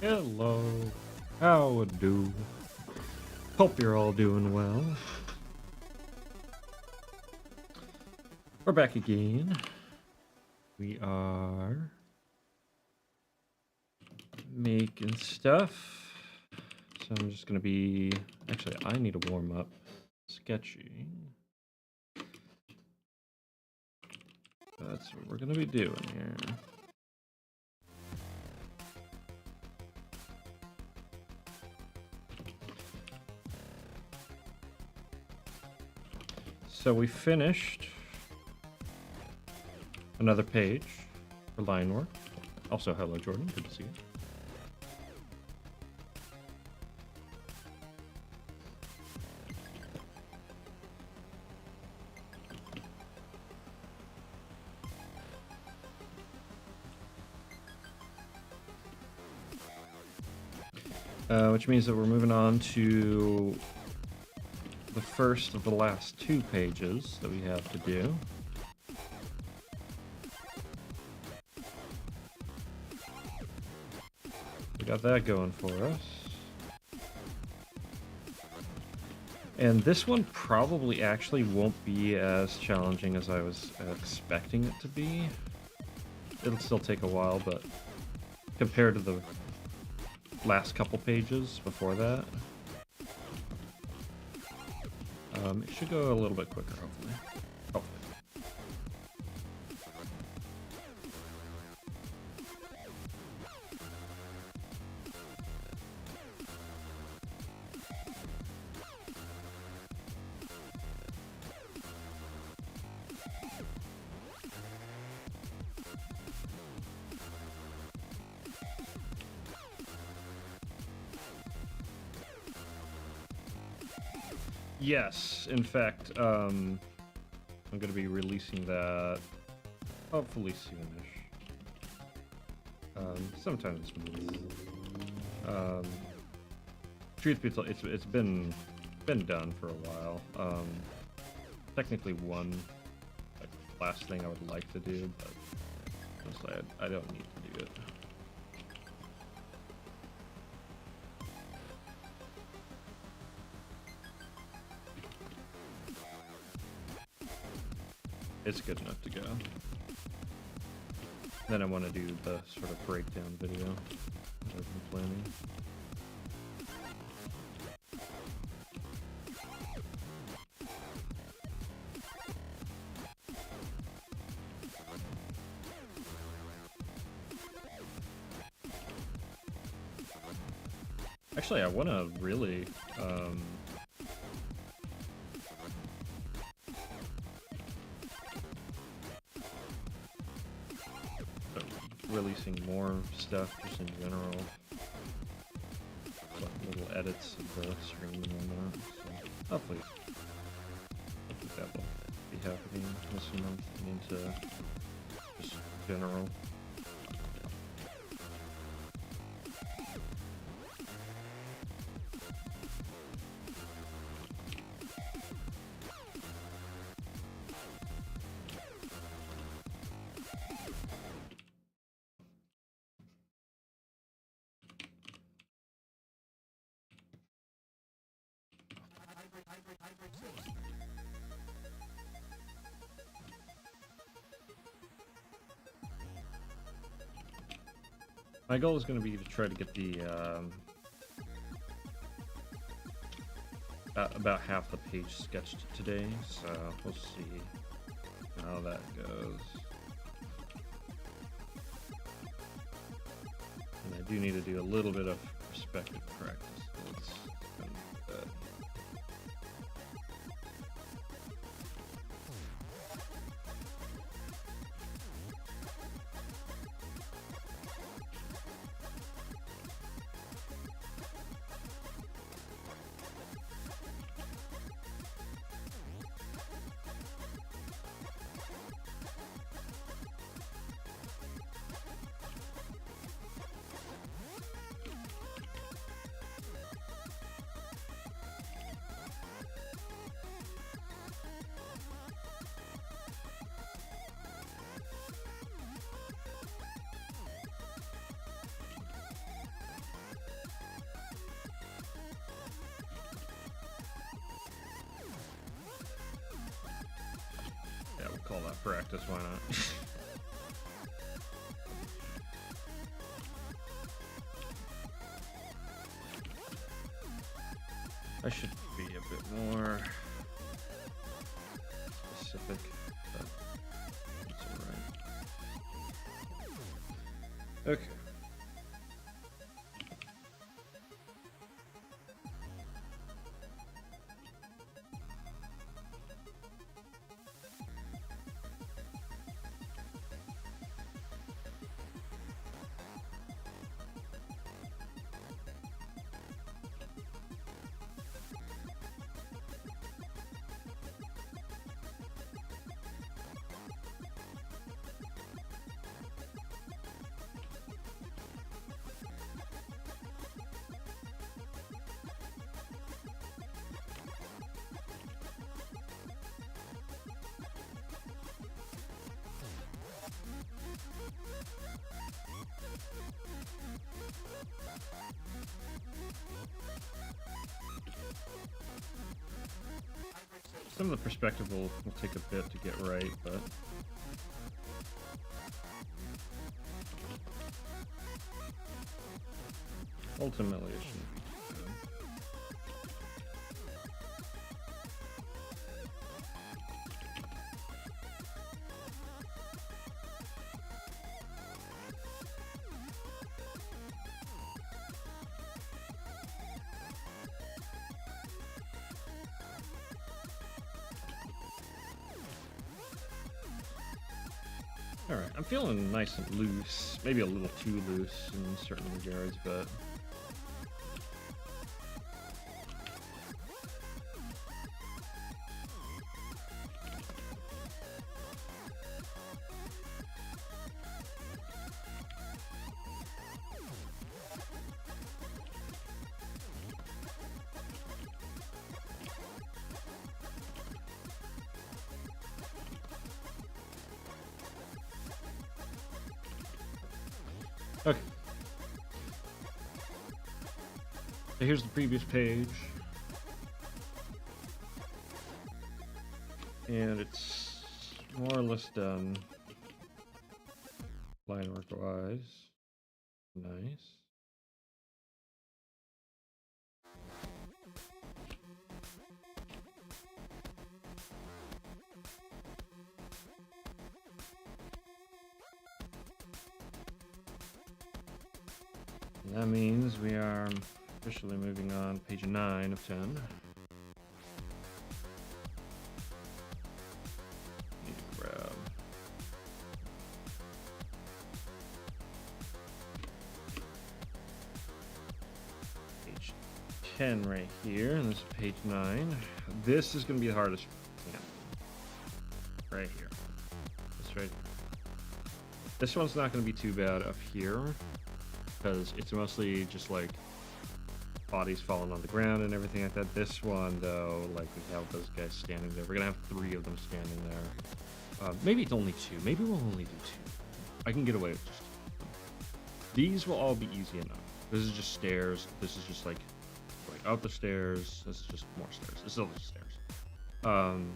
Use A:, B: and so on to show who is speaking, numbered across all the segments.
A: Hello. How do? Hope you're all doing well. We're back again. We are making stuff. So I'm just gonna be, actually I need to warm up sketching. That's what we're gonna be doing here. So we finished another page for line work. Also, hello Jordan, good to see you. Which means that we're moving on to the first of the last two pages that we have to do. We got that going for us. And this one probably actually won't be as challenging as I was expecting it to be. It'll still take a while, but compared to the last couple pages before that, it should go a little bit quicker, hopefully. Yes, in fact, I'm going to be releasing that hopefully soonish. Sometime this month. Truth be told, it's been done for a while. Technically one last thing I would like to do, but honestly, I don't need to do it. It's good enough to go. Then I want to do the sort of breakdown video that I've been planning. Actually, I want to really releasing more stuff just in general, like little edits of the stream and whatnot. So hopefully that will be happening this month and into just general. My goal is going to be to try to get the about half the page sketched today, so we'll see how that goes. And I do need to do a little bit of perspective practice. So let's go with that. call that practice, why not? I should be a bit more specific, but that's alright. Okay. Some of the perspective will take a bit to get right, but ultimately it shouldn't be too bad. Alright, I'm feeling nice and loose. Maybe a little too loose in certain regards, but... Okay. So here's the previous page. And it's more or less done. Line work wise. Nice. That means we are officially moving on page 9 of 10. Need to grab page 10 right here, and this is page 9. This is going to be the hardest. Yeah. Right here. This right here. This one's not going to be too bad up here, because it's mostly just like bodies falling on the ground and everything like that. This one, though, like we have those guys standing there. We're gonna have 3 of them standing there. Maybe it's only 2. Maybe we'll only do 2. I can get away with just 2. These will all be easy enough. This is just stairs. This is just like going out the stairs. This is just more stairs. This is all just stairs.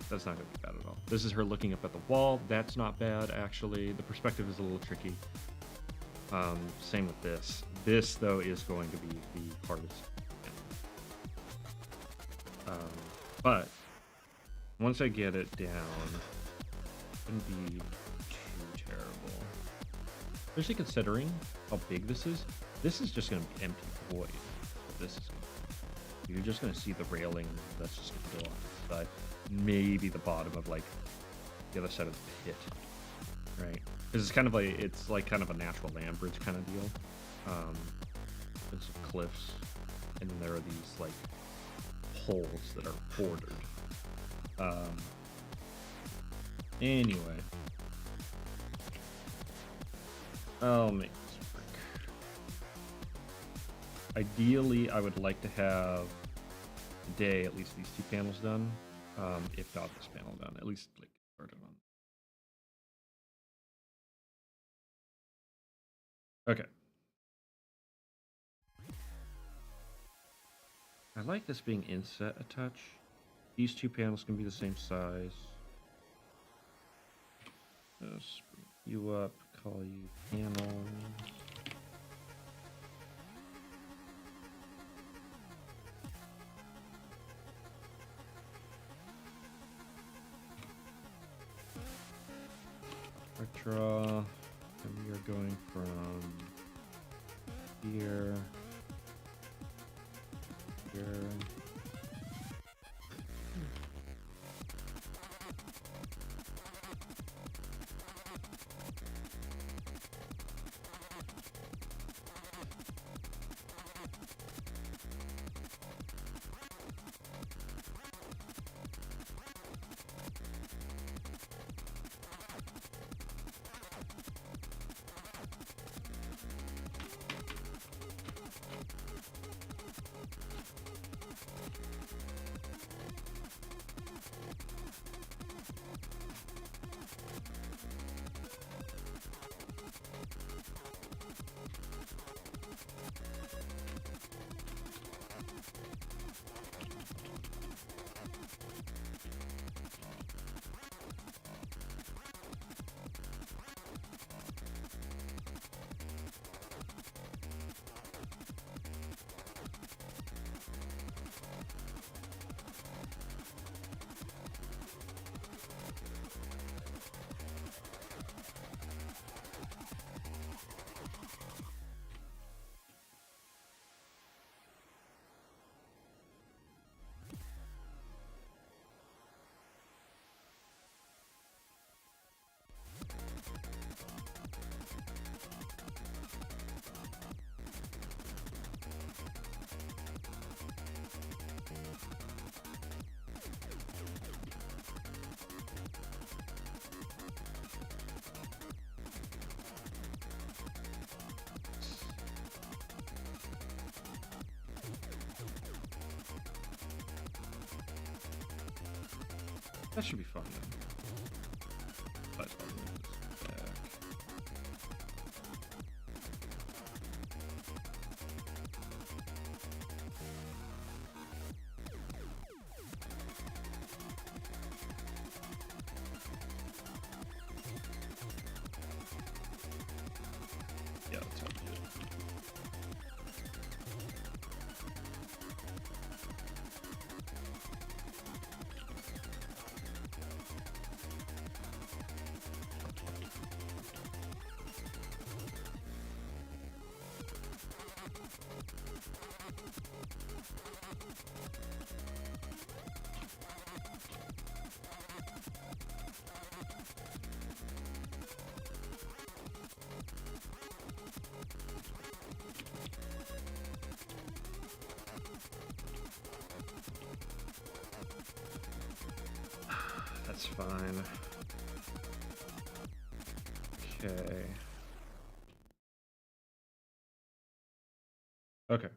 A: That's not gonna be bad at all. This is her looking up at the wall. That's not bad, actually. The perspective is a little tricky. Same with this. This, though, is going to be the hardest. But once I get it down, it shouldn't be too terrible. Especially considering how big this is just going to be empty void. This is you're just going to see the railing that's just going to go on the side. Maybe the bottom of like the other side of the pit, right? Because it's like kind of a natural land bridge kind of deal. There's some cliffs, and then there are these like holes that are bordered. Anyway, I'll make this work. Ideally, I would like to have today at least these 2 panels done, if not this panel done, at least like started on. Okay. I like this being inset a touch. These 2 panels can be the same size. Just bring you up, call you panel. Draw, and we are going from here, here. That should be fun then. Let's move this back. Yeah, that's how we do it. That's fine. Okay. Okay.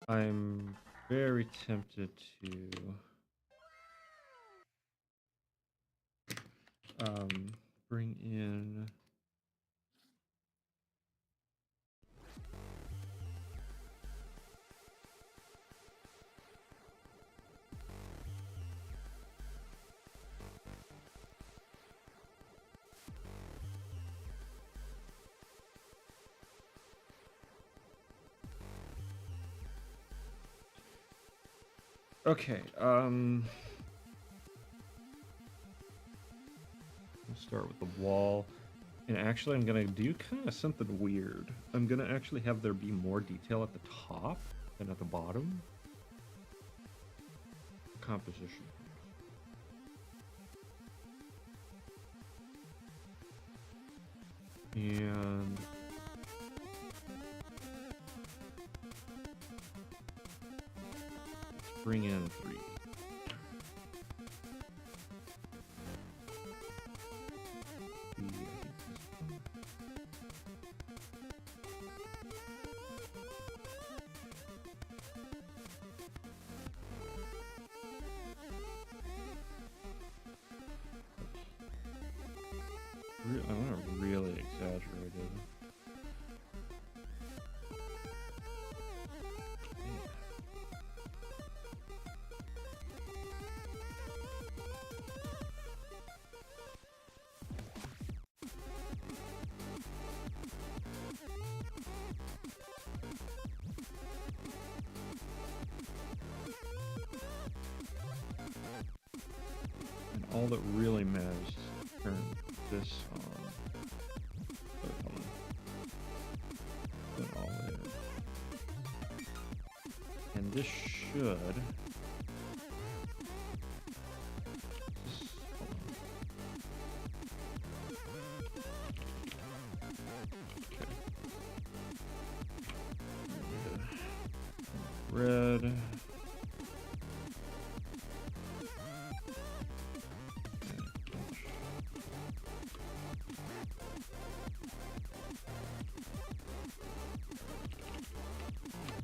A: I'm very tempted to bring in okay, let's start with the wall. And actually, I'm gonna do kind of something weird. I'm gonna actually have there be more detail at the top than at the bottom. Composition. And let's bring in 3. I want to really exaggerate it. all that really matters is turn this on. Wait, hold on. Put all there. And this should. Red.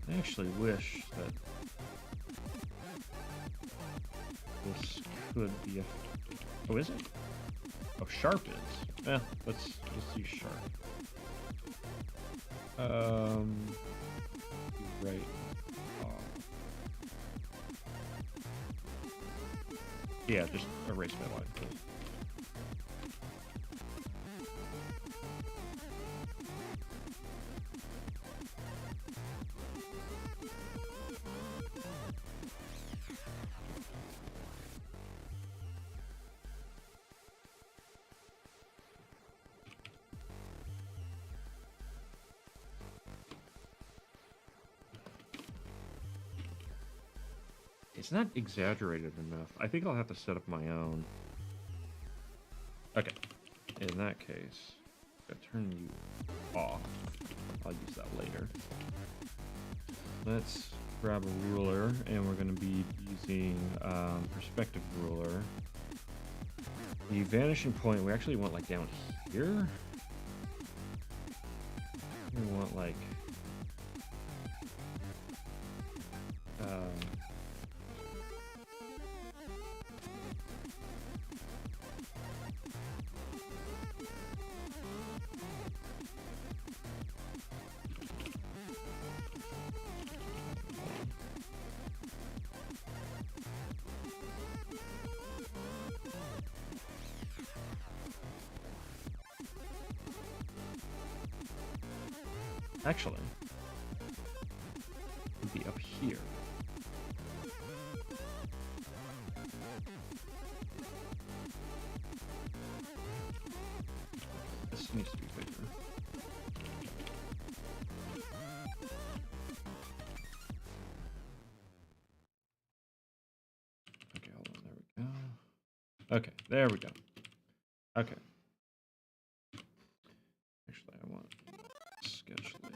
A: I actually wish that this could be a... Oh, is it? Oh, sharp is. Let's use sharp. Right. Yeah, just erase my line, please. It's not exaggerated enough. I think I'll have to set up my own. Okay. In that case, I'll turn you off. I'll use that later. Let's grab a ruler, and we're going to be using perspective ruler. The vanishing point, we actually want like down here. We want like... Actually, it'd be up here. This needs to be bigger. Okay, hold on. There we go. Okay, there we go. Okay. Actually, I want sketch layer.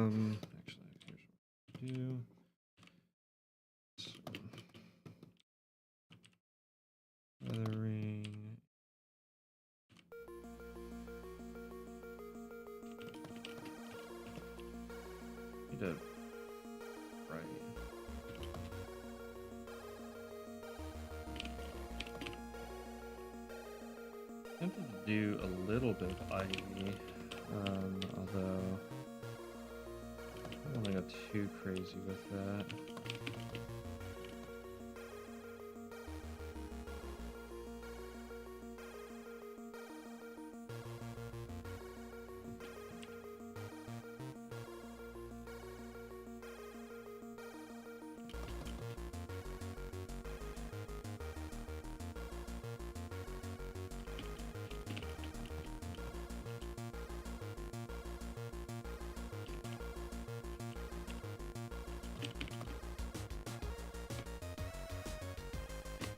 A: Actually, here's what we do. Weathering. Need to tempted to do a little bit of ivy, although I don't want to go too crazy with that.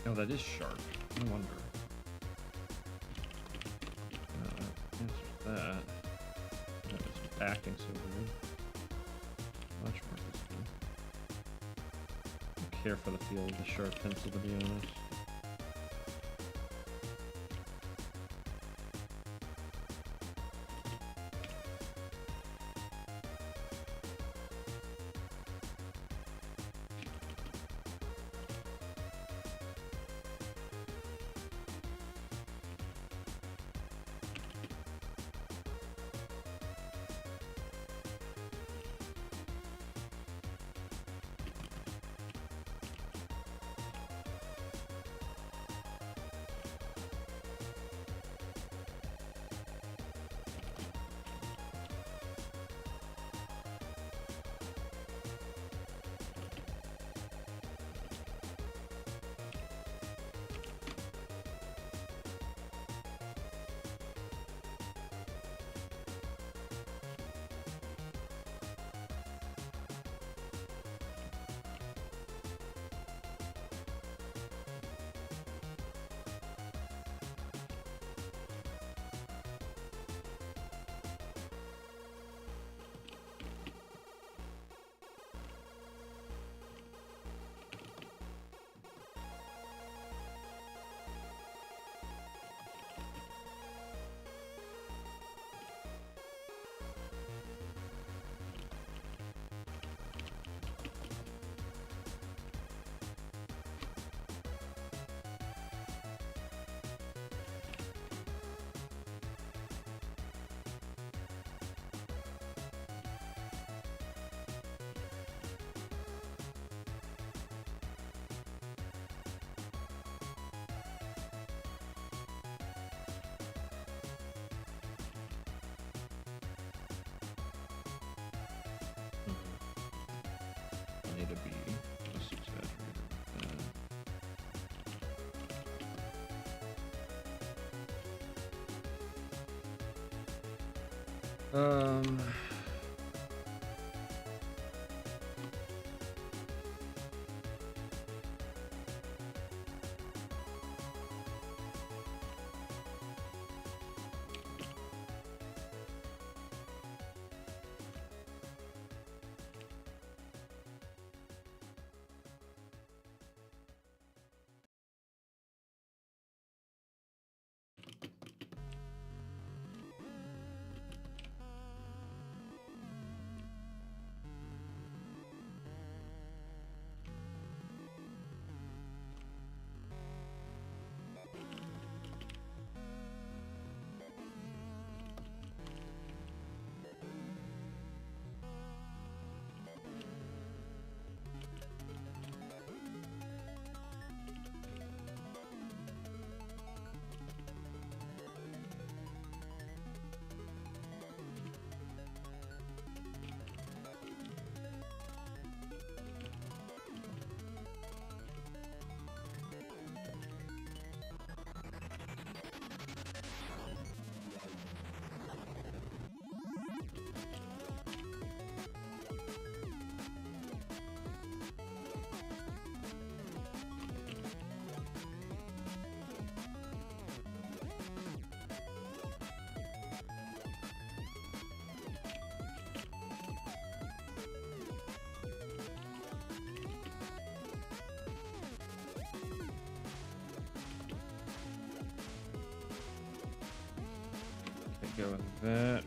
A: Oh, that is sharp. No wonder. Answers that. That was acting so weird. Much more visible. I don't care for the feel of the sharp pencil, to be honest. I need to be less exaggerated with that. go with that.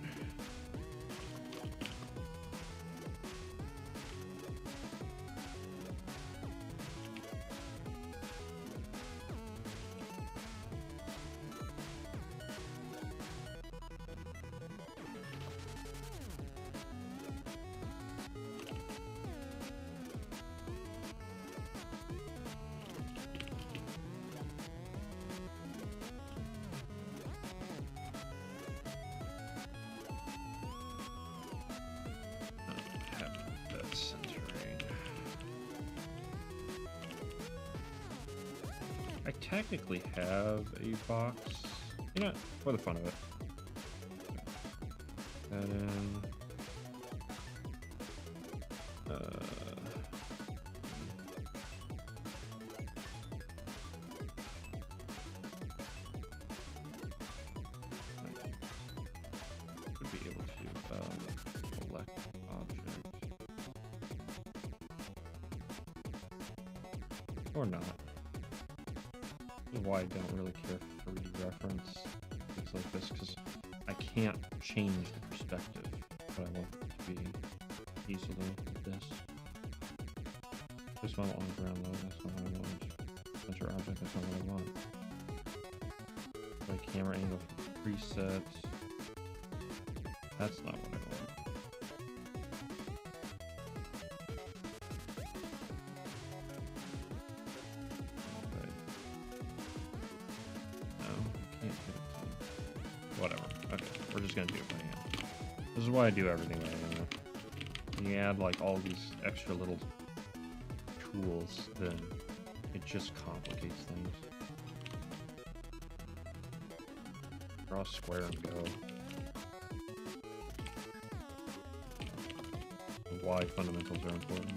A: I technically have a box, you know, for the fun of it. And then, should be able to select object or not. Why I don't really care for reference things like this, because I can't change the perspective, but I want it to be easily like this. This model on the ground low, that's not what I want. Center object, that's not what I want. Like camera angle preset, that's not what I want. Whatever. Okay, we're just gonna do it by hand. This is why I do everything by hand. When you add like all these extra little tools, then it just complicates things. Draw a square and go. Why fundamentals are important.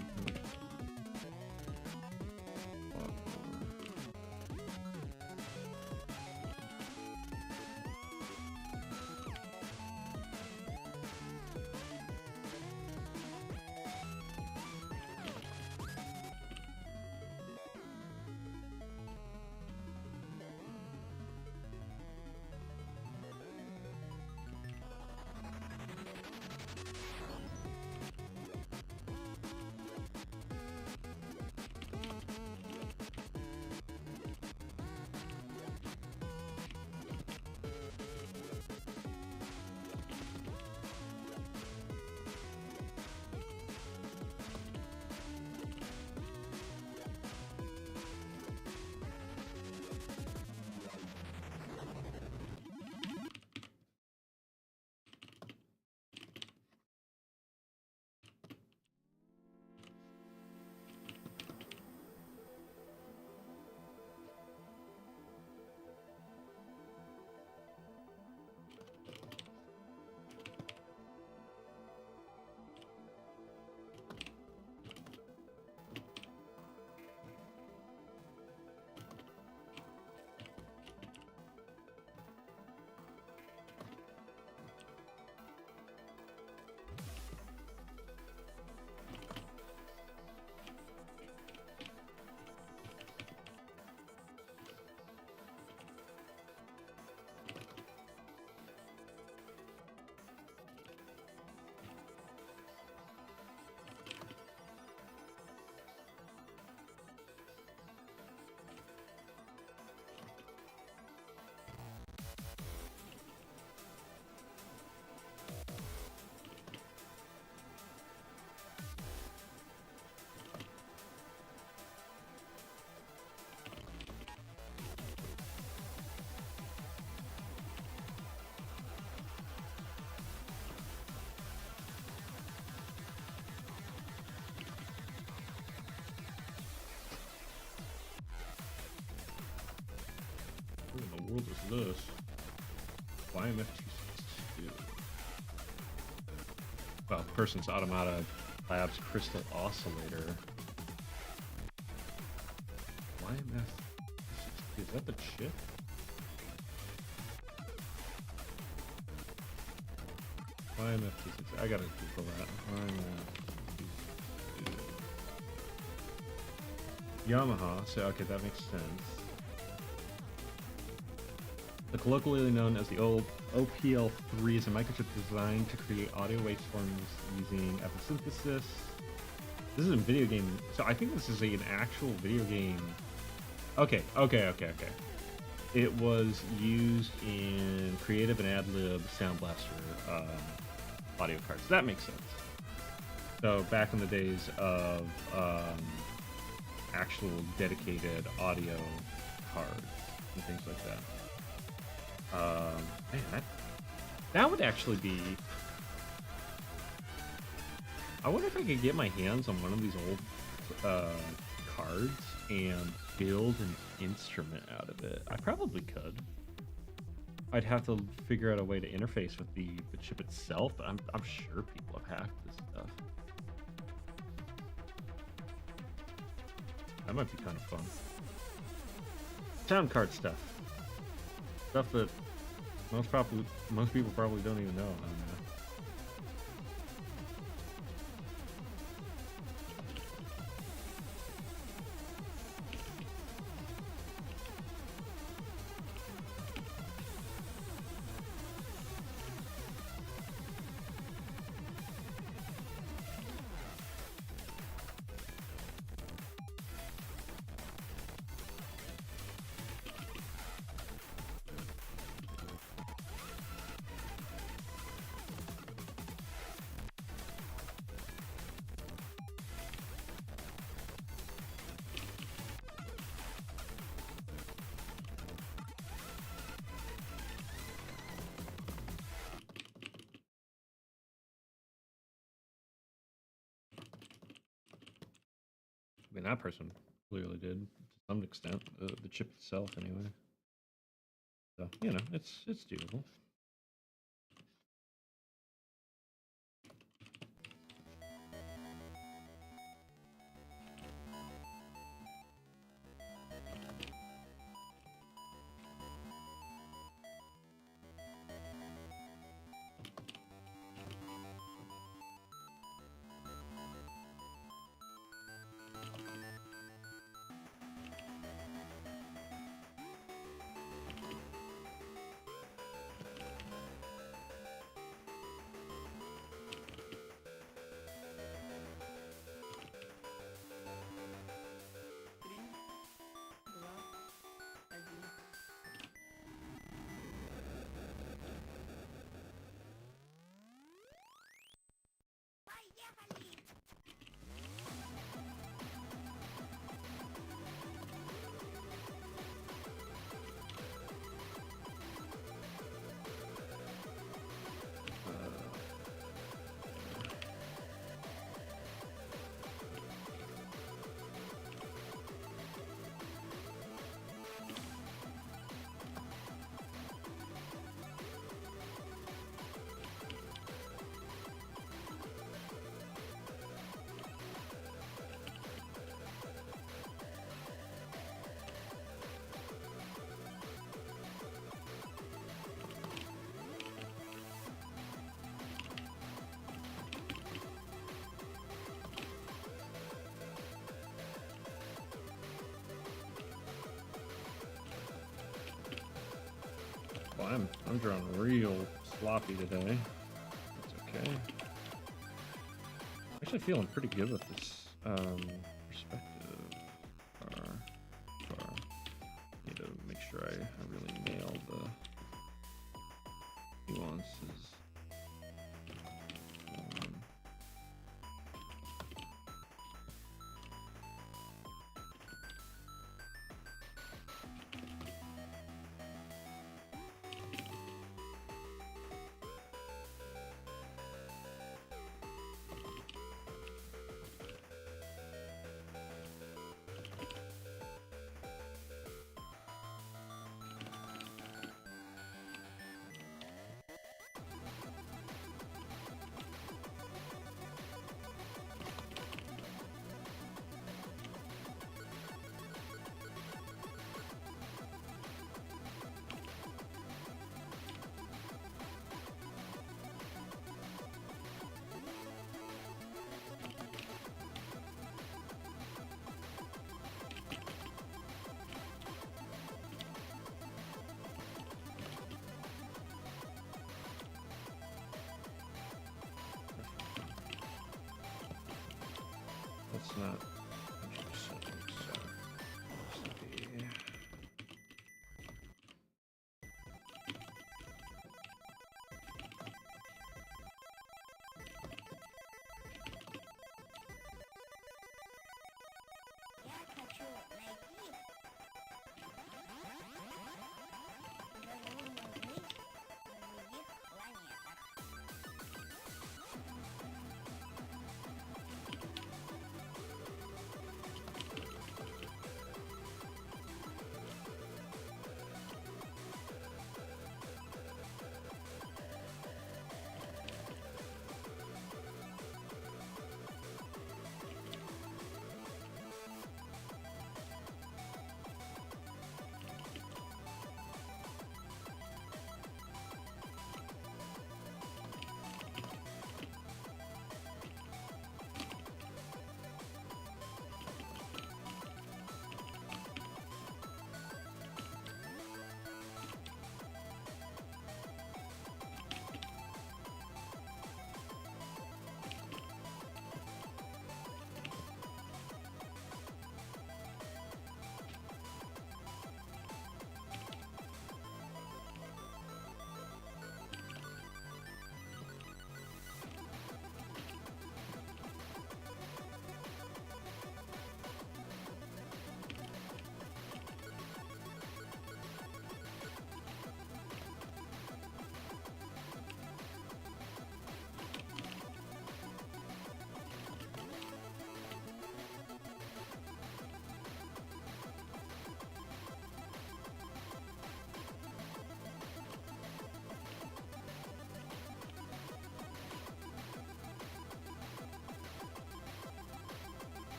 A: What in the world is this? YMF262. Well, Person's Automata Labs Crystal Oscillator. YMF262. Is that the chip? YMF262. I gotta Google that. YMF262. Yamaha. So, okay, that makes sense. colloquially known as the old OPL3 is a microchip designed to create audio waveforms using episynthesis. This is a video game, so I think this is an actual video game. Okay. It was used in Creative and AdLib Sound Blaster audio cards. That makes sense. So back in the days of actual dedicated audio cards and things like that. Man, that would actually be. I wonder if I could get my hands on one of these old cards and build an instrument out of it. I probably could. I'd have to figure out a way to interface with the chip itself, but I'm sure people have hacked this stuff. That might be kind of fun. Sound card stuff. Stuff that most people probably don't even know. I mean, that person clearly did to some extent, the chip itself, anyway. So it's doable. Well, I'm drawing real sloppy today. That's okay. Actually feeling pretty good with this perspective. Need to make sure I really nail the nuances. Let's not change settings. Let's see.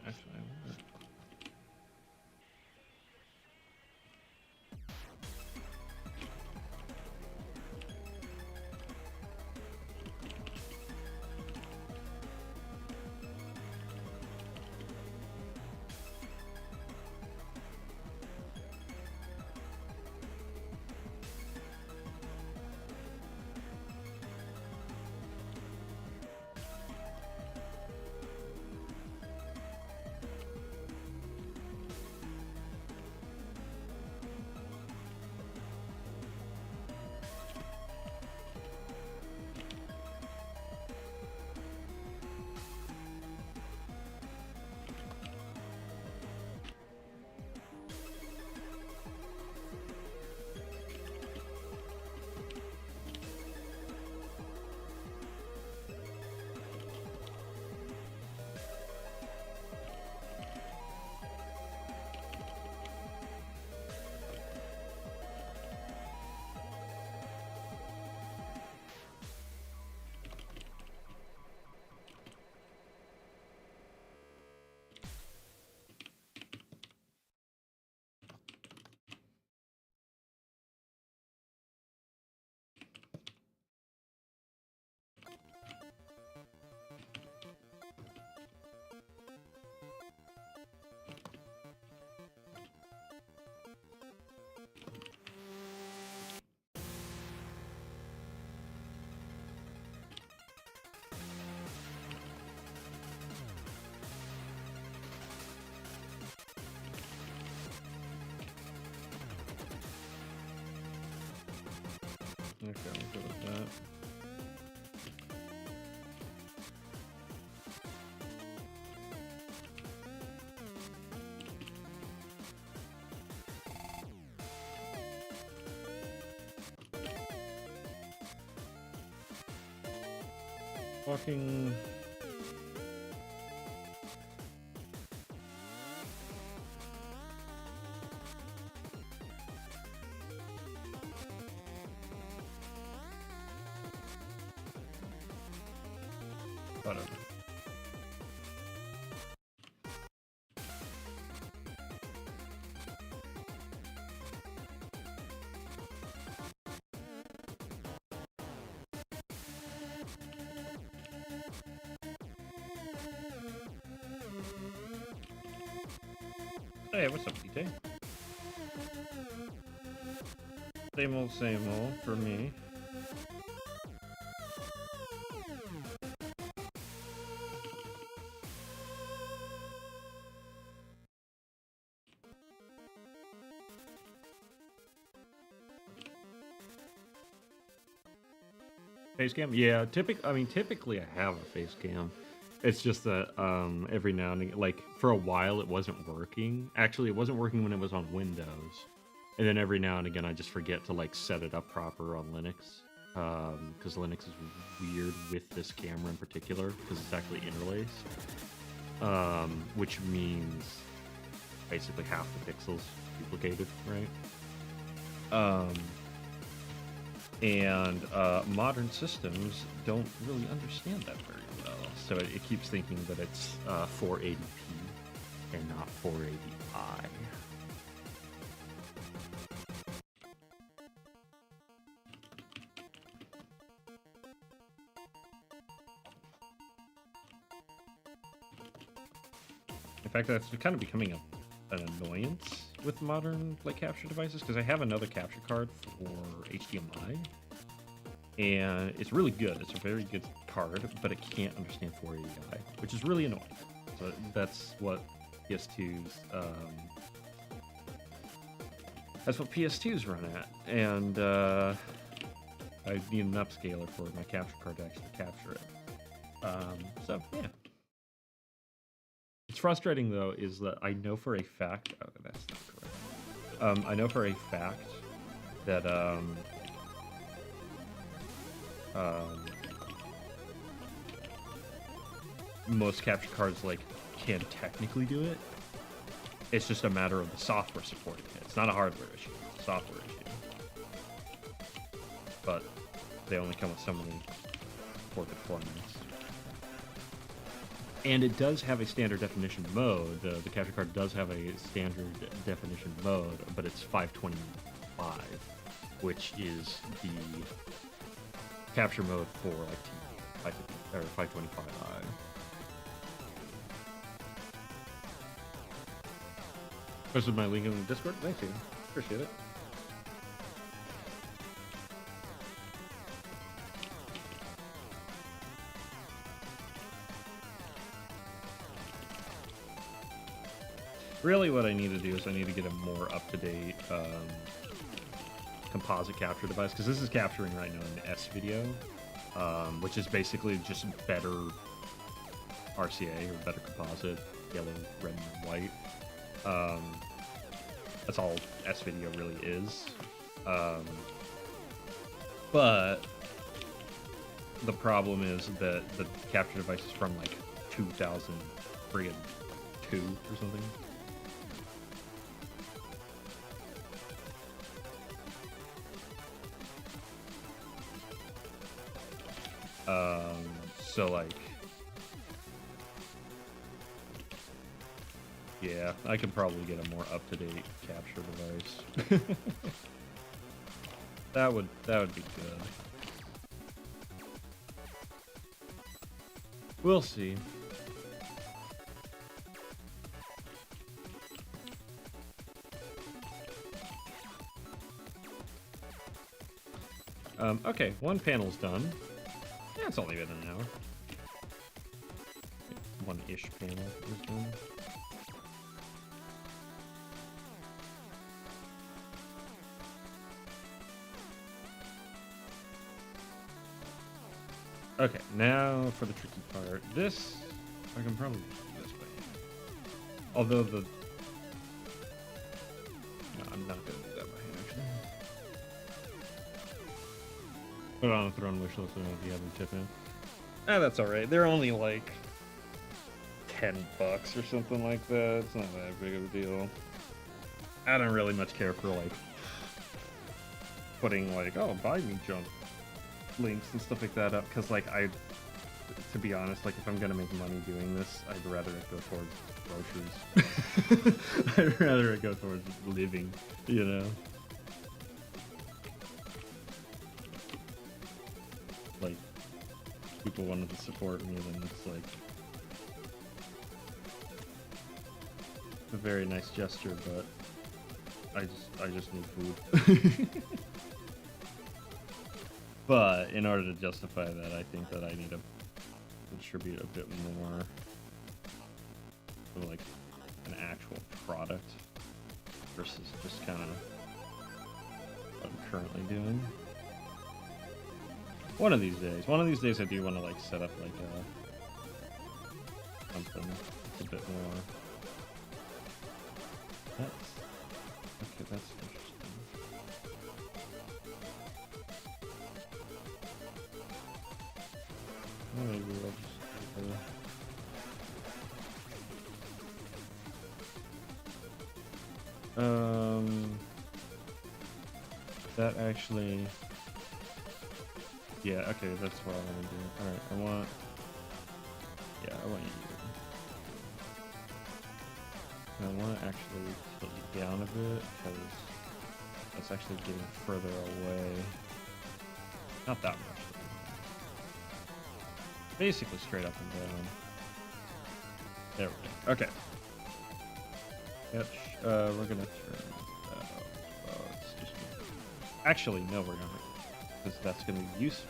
A: Actually, I wonder. Okay, I'll go with that. Walking. Whatever. Hey, what's up, DJ? Same old for me. Face cam? Yeah, typically I have a face cam. It's just that every now and again, like for a while it wasn't working. Actually, it wasn't working when it was on Windows. And then every now and again I just forget to like set it up proper on Linux. Because Linux is weird with this camera in particular, because it's actually interlaced. Which means basically half the pixels duplicated, right? And modern systems don't really understand that very well. So it keeps thinking that it's 480p and not 480i. In fact, that's kind of becoming an annoyance with modern like capture devices, because I have another capture card for HDMI, and it's really good. It's a very good card, but it can't understand 480i, which is really annoying. So that's what PS2s run at, and I need an upscaler for my capture card to actually capture it. So yeah. What's frustrating though is that I know for a fact. Oh, that's not correct. I know for a fact that most capture cards like can technically do it. It's just a matter of the software supporting it. It's not a hardware issue; it's a software issue. But they only come with so many supported formats. And it does have a standard definition mode. The capture card does have a standard definition mode, but it's 525, which is the capture mode for like 550 or 525i. Posted my link in the Discord. Thanks, Ian. Appreciate it. Really what I need to do is I need to get a more up-to-date composite capture device, because this is capturing right now an S video, which is basically just better RCA, or better composite, yellow, red, and white. That's all S video really is. But the problem is that the capture device is from like 2002 or something. So like, yeah, I could probably get a more up-to-date capture device. That would be good. We'll see. Okay, one panel's done. Yeah, it's only been an hour. One-ish panel is done. Okay, now for the tricky part. This, I can probably do this way. Although the... No, I'm not going to do that by hand, actually. Put it on a throne wish list, I don't know if you have any tip in. Ah, that's alright. They're only like $10 or something like that. It's not that big of a deal. I don't really much care for like putting like, oh, buy me junk links and stuff like that up, because like to be honest, like if I'm gonna make money doing this, I'd rather it go towards groceries. I'd rather it go towards living, you know. Like, people wanted to support me, then it's like a very nice gesture, but I just need food. But in order to justify that, I think that I need to contribute a bit more to like an actual product versus just kind of what I'm currently doing. One of these days I do want to like set up like something that's a bit more. That's interesting. Maybe we'll just that actually, yeah, okay, that's what I want to do. Alright, I want you. I want to actually tilt you down a bit, because that's actually getting further away. Not that much. Basically straight up and down. There we go. Okay. Yep. We're gonna turn that off. It's just... Actually, no, we're not. Because that's gonna be useful.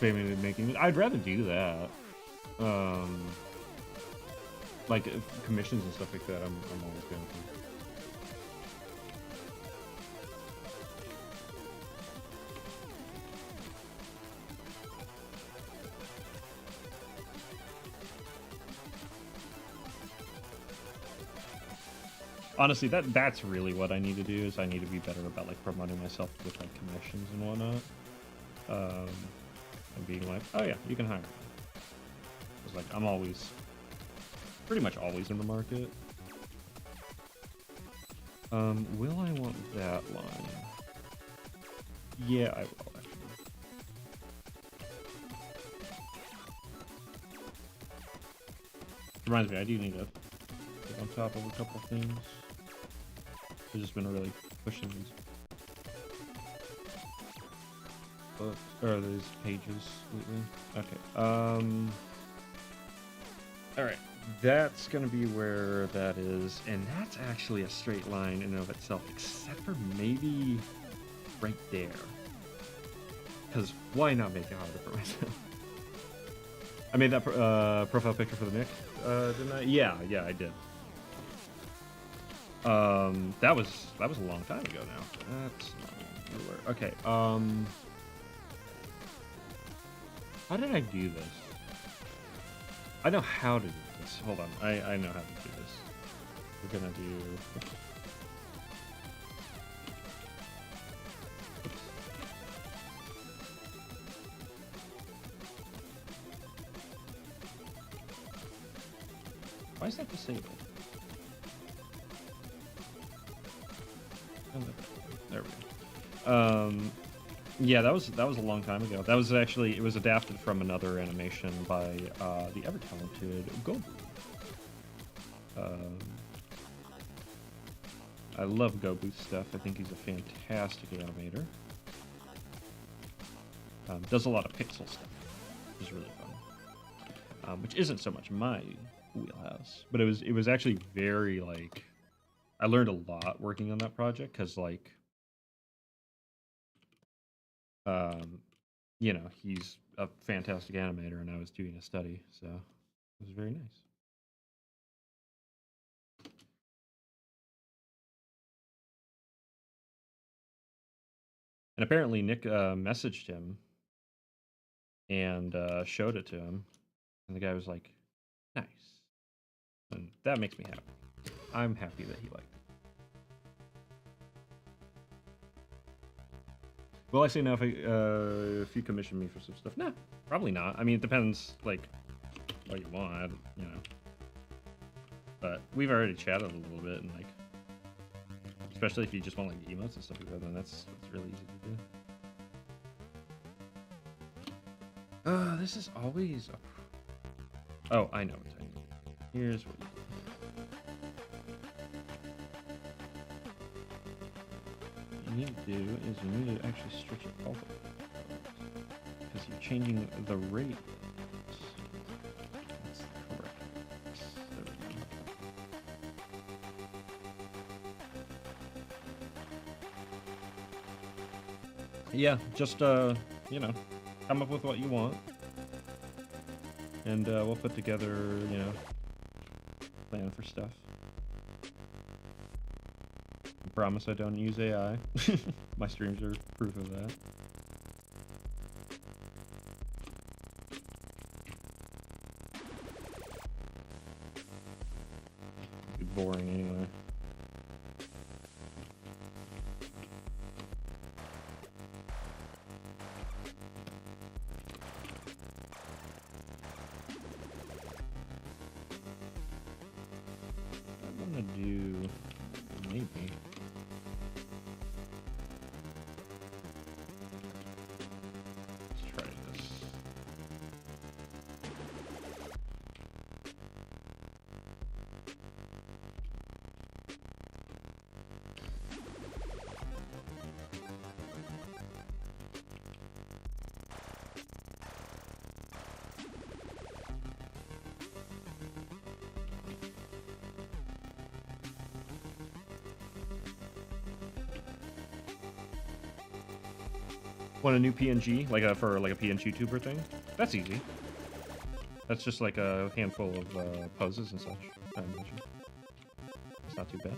A: Maybe making. I'd rather do that. Like commissions and stuff like that, I'm always going to. Honestly, that's really what I need to do, is I need to be better about like promoting myself with like commissions and whatnot. And being like, oh yeah, you can hire me. Because like I'm always pretty much always in the market. Will I want that line? Yeah, I will, actually. Reminds me, I do need to get on top of a couple things. I've just been really pushing these books, or these pages lately. Okay, alright. That's gonna be where that is, and that's actually a straight line in and of itself, except for maybe right there. Because why not make it harder for myself? I made that profile picture for the Nick, didn't I? Yeah, I did. That was a long time ago now. That's not ruler. Okay. How did I do this? I know how to do this. Hold on. I know how to do this. We're gonna do. Oops. Why is that disabled? There we go. Yeah, that was a long time ago. That was actually, it was adapted from another animation by the ever talented Gobu. I love Gobu's stuff. I think he's a fantastic animator. Does a lot of pixel stuff, which is really fun. Which isn't so much my wheelhouse, but it was actually very, like, I learned a lot working on that project because, like, you know, he's a fantastic animator, and I was doing a study, so it was very nice. And apparently, Nick messaged him and showed it to him, and the guy was like, "Nice," and that makes me happy. I'm happy that he liked it. Will I say no if you commission me for some stuff? Nah, probably not. I mean, it depends, like, what you want, you know. But we've already chatted a little bit, and, like, especially if you just want, like, emotes and stuff like that, then that's really easy to do. This is always a... Oh, I know what I need. Here's what you need to do is you need to actually stretch it all the way because you're changing the rate. That's correct. There we go. Yeah, just you know, come up with what you want, and we'll put together, you know, plan for stuff. I promise I don't use AI. My streams are proof of that. It'd be boring anyway. I'm gonna do maybe. Let's try this. Want a new PNG, like for like a PNG tuber thing? That's easy. That's just like a handful of poses and such, I imagine. It's not too bad.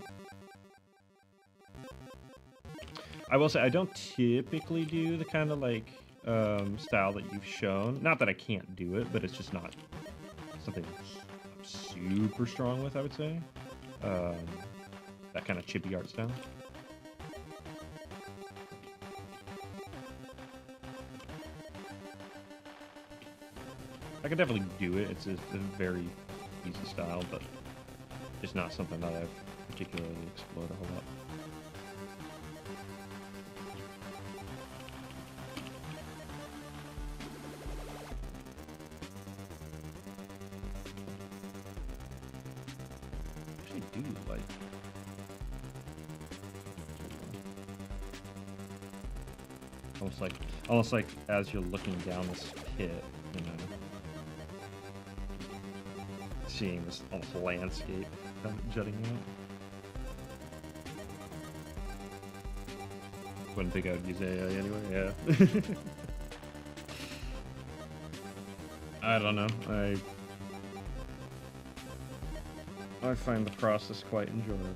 A: I will say I don't typically do the kind of like style that you've shown. Not that I can't do it, but it's just not something I'm super strong with, I would say. That kind of chibi art style. I could definitely do it. It's a very easy style, but it's not something that I've particularly explode a whole lot. I actually do like. Almost like as you're looking down this pit, you know, seeing this almost landscape jutting out. Wouldn't think I would use AI anyway. Yeah. I don't know. I find the process quite enjoyable.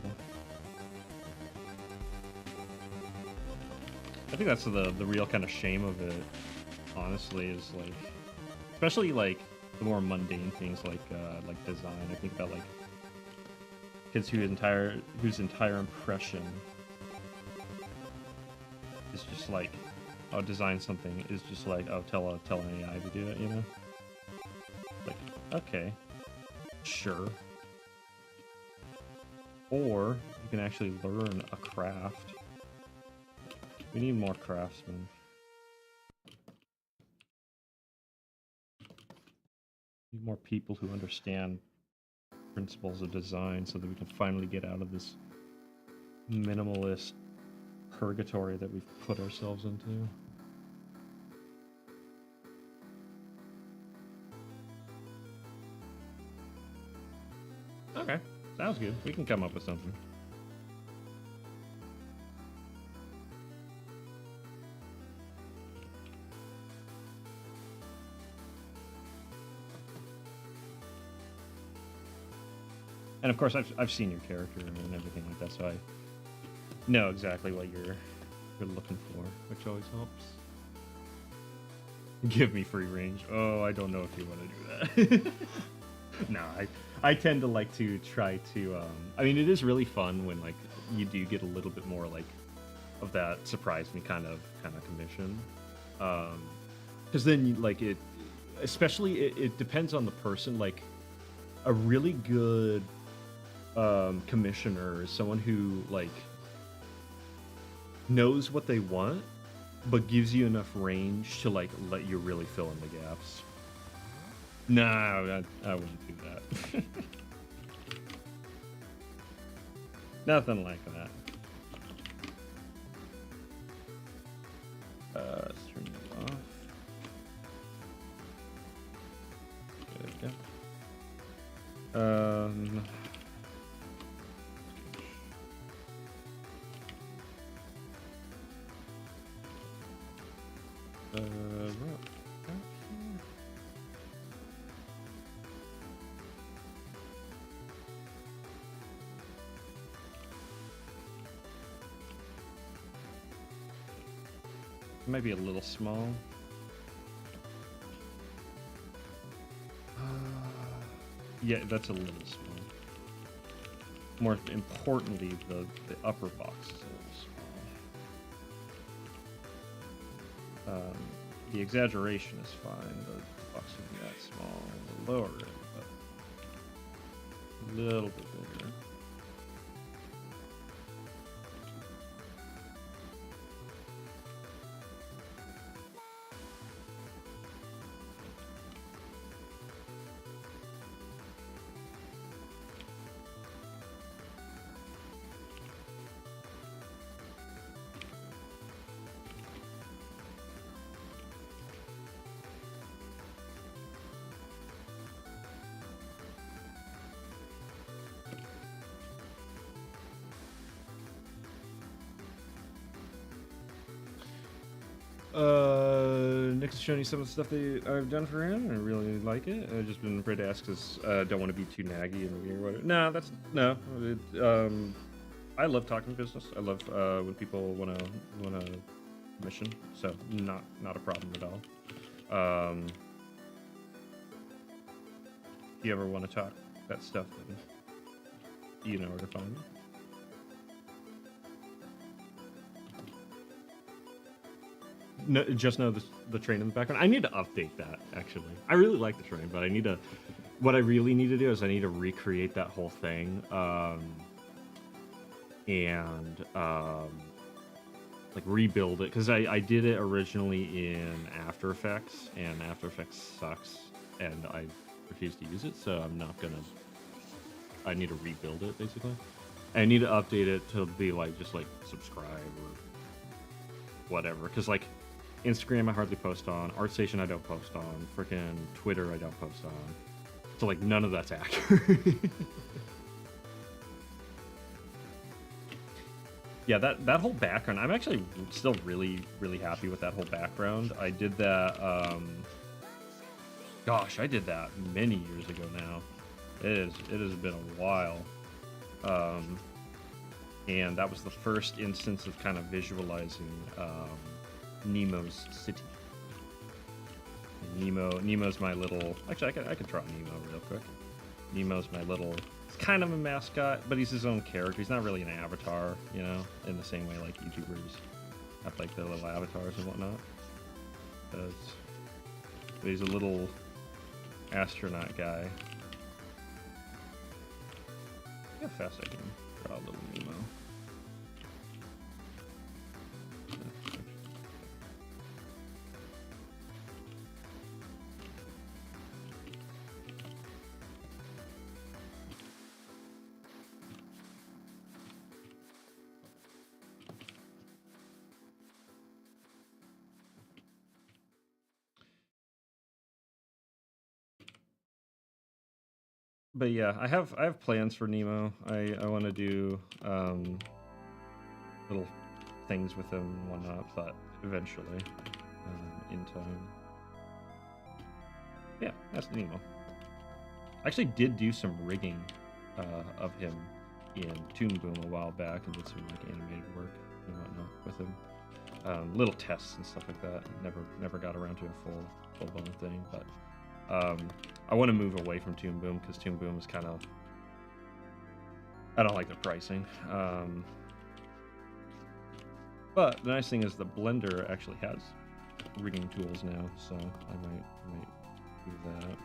A: I think that's the real kind of shame of it, honestly, is like, especially like the more mundane things like design. I think about like kids whose entire impression is just like, oh, design something is just like, oh, tell an AI to do it, you know? Like, okay, sure. Or you can actually learn a craft. We need more craftsmen. We need more people who understand principles of design so that we can finally get out of this minimalist purgatory that we've put ourselves into. Okay, sounds good. We can come up with something. And of course, I've seen your character and everything like that, so I know exactly what you're looking for, which always helps. Give me free range. Oh, I don't know if you want to do that. No, I tend to like to try to. I mean, it is really fun when like you do get a little bit more like of that surprise me kind of commission, because then like it, especially it depends on the person. Like a really good commissioner is someone who like knows what they want but gives you enough range to like let you really fill in the gaps. No, I wouldn't do that. Nothing like that. Let's turn it off. There we go. It might be a little small. Yeah, that's a little small. More importantly, the upper box is a little small. The exaggeration is fine. The box would be that small. The lower end, but a little bit bigger. Nick's showing you some of the stuff that I've done for him. I really like it. I've just been afraid to ask because I don't want to be too naggy and whatever. No, that's no. I love talking business. I love when people want to commission. So not a problem at all. If you ever want to talk that stuff, then you know where to find me. No, just know the train in the background. I need to update that, actually. I really like the train, but I need to... What I really need to do is I need to recreate that whole thing. and like rebuild it, because I did it originally in After Effects, and After Effects sucks, and I refuse to use it, so I'm not gonna. I need to rebuild it basically. I need to update it to be like just like subscribe or whatever, because like Instagram I hardly post on, ArtStation I don't post on, freaking Twitter I don't post on, so like none of that's accurate. Yeah, that whole background, I'm actually still really happy with that whole background. I did that, gosh, I did that many years ago now. It has been a while. And that was the first instance of kind of visualizing Nemo's city. And Nemo's my little, actually I could draw Nemo real quick. Nemo's my little, it's kind of a mascot, but he's his own character. He's not really an avatar, you know, in the same way like YouTubers have like their little avatars and whatnot. But he's a little astronaut guy. Look how fast I can draw a little Nemo. But yeah, I have plans for Nemo. I want to do little things with him and whatnot, but eventually, in time. Yeah, that's Nemo. I actually did do some rigging of him in Toon Boom a while back, and did some like animated work and whatnot with him. Little tests and stuff like that. Never got around to a full blown thing, but. I want to move away from Toon Boom, because Toon Boom is kind of, I don't like the pricing. But the nice thing is the Blender actually has rigging tools now, so I might do that.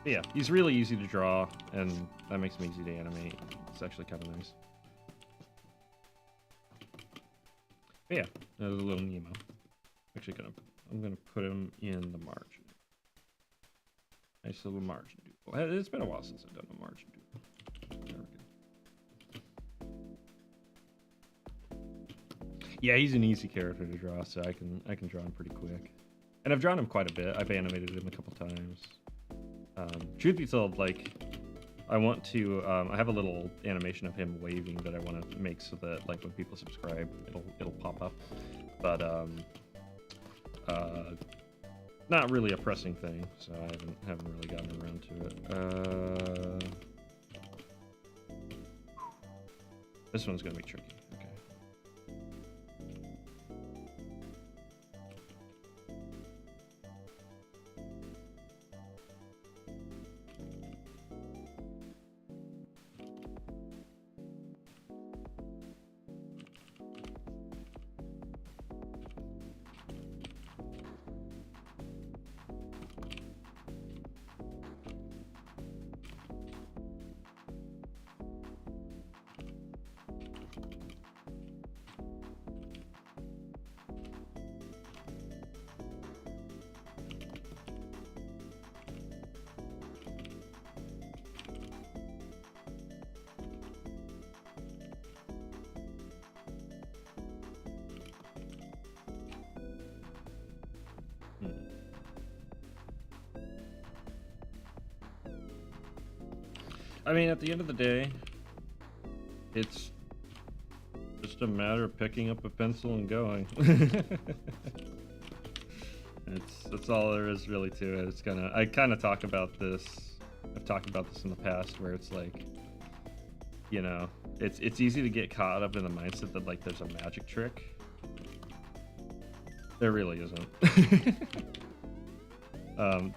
A: But yeah, he's really easy to draw, and that makes him easy to animate. It's actually kind of nice. But yeah, there's a little Nemo. Actually, I'm gonna put him in the margin. Nice little margin doodle. It's been a while since I've done a margin doodle. There we go. Yeah, he's an easy character to draw, so I can draw him pretty quick. And I've drawn him quite a bit. I've animated him a couple times. Truth be told, like, I want to, I have a little animation of him waving that I want to make so that, like, when people subscribe, it'll pop up. But, not really a pressing thing, so I haven't really gotten around to it. This one's gonna be tricky. Okay. I mean, at the end of the day, it's just a matter of picking up a pencil and going. That's all there is really to it. I kind of talk about this. I've talked about this in the past, where it's like, you know, it's easy to get caught up in the mindset that like there's a magic trick. There really isn't.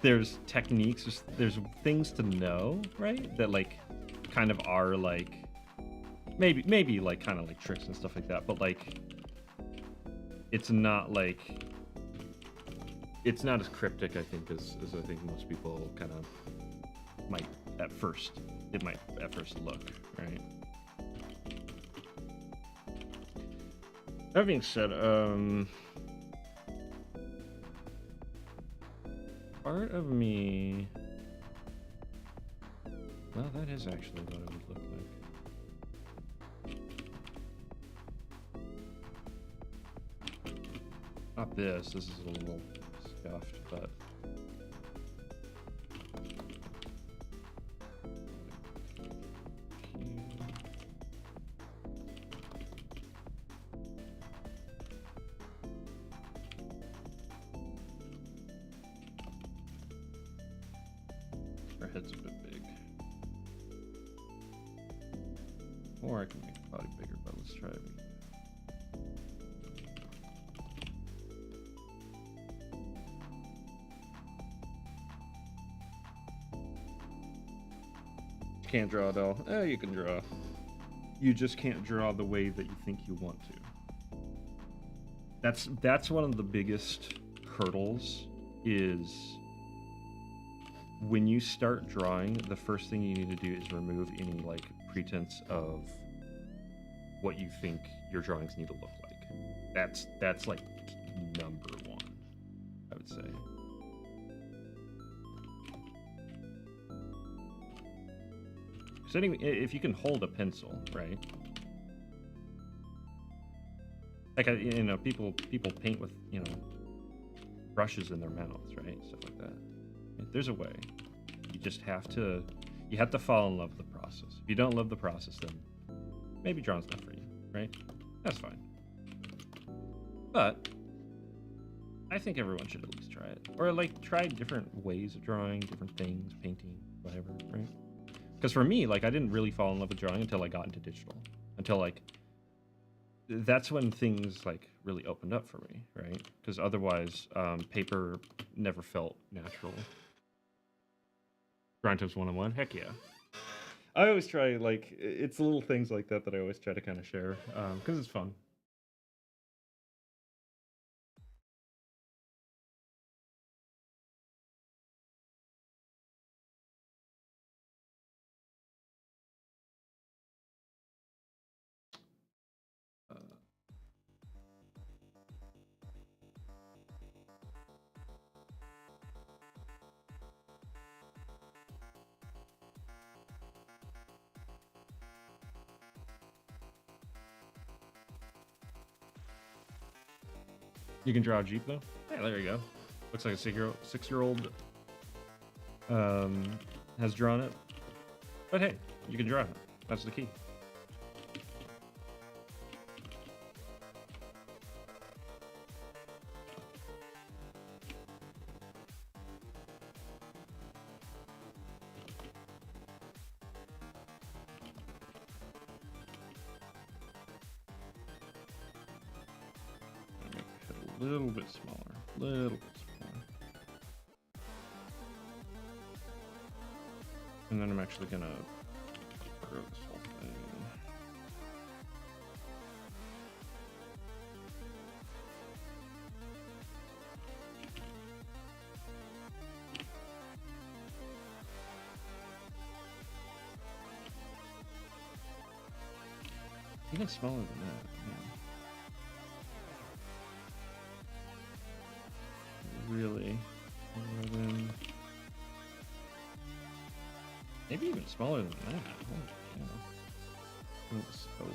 A: There's techniques, there's things to know, right? That like kind of are like maybe like kind of like tricks and stuff like that, but like it's not as cryptic, I think, as I think most people kind of might at first look, right? That being said, part of me, well, that is actually what it would look like. Not this. This is a little scuffed, but our head's a bit big. Or I can make the body bigger, but let's try it. Can't draw it all. You can draw. You just can't draw the way that you think you want to. That's one of the biggest hurdles, is when you start drawing, the first thing you need to do is remove any like pretense of what you think your drawings need to look like. That's like number one, I would say. So anyway, if you can hold a pencil, right? Like, you know, people paint with, you know, brushes in their mouths, right? Stuff like that. There's a way. You just have to fall in love with the process. If you don't love the process, then maybe drawing's not for you, right? That's fine. But I think everyone should at least try it. Or like try different ways of drawing, different things, painting, whatever, right? Because for me, like, I didn't really fall in love with drawing until I got into digital. Until, like, that's when things, like, really opened up for me, right? Because otherwise, paper never felt natural. Grind tips 101, heck yeah. I always try, like, it's little things like that that I always try to kind of share, because it's fun. You can draw a Jeep, though? Yeah, there you go. Looks like a six-year-old has drawn it. But hey, you can draw it. That's the key. A little bit smaller. Little bit smaller. And then I'm actually gonna grow this whole thing. Even smaller than that, yeah. Really? 11. Maybe even smaller than that. Holy cow. Oops, over.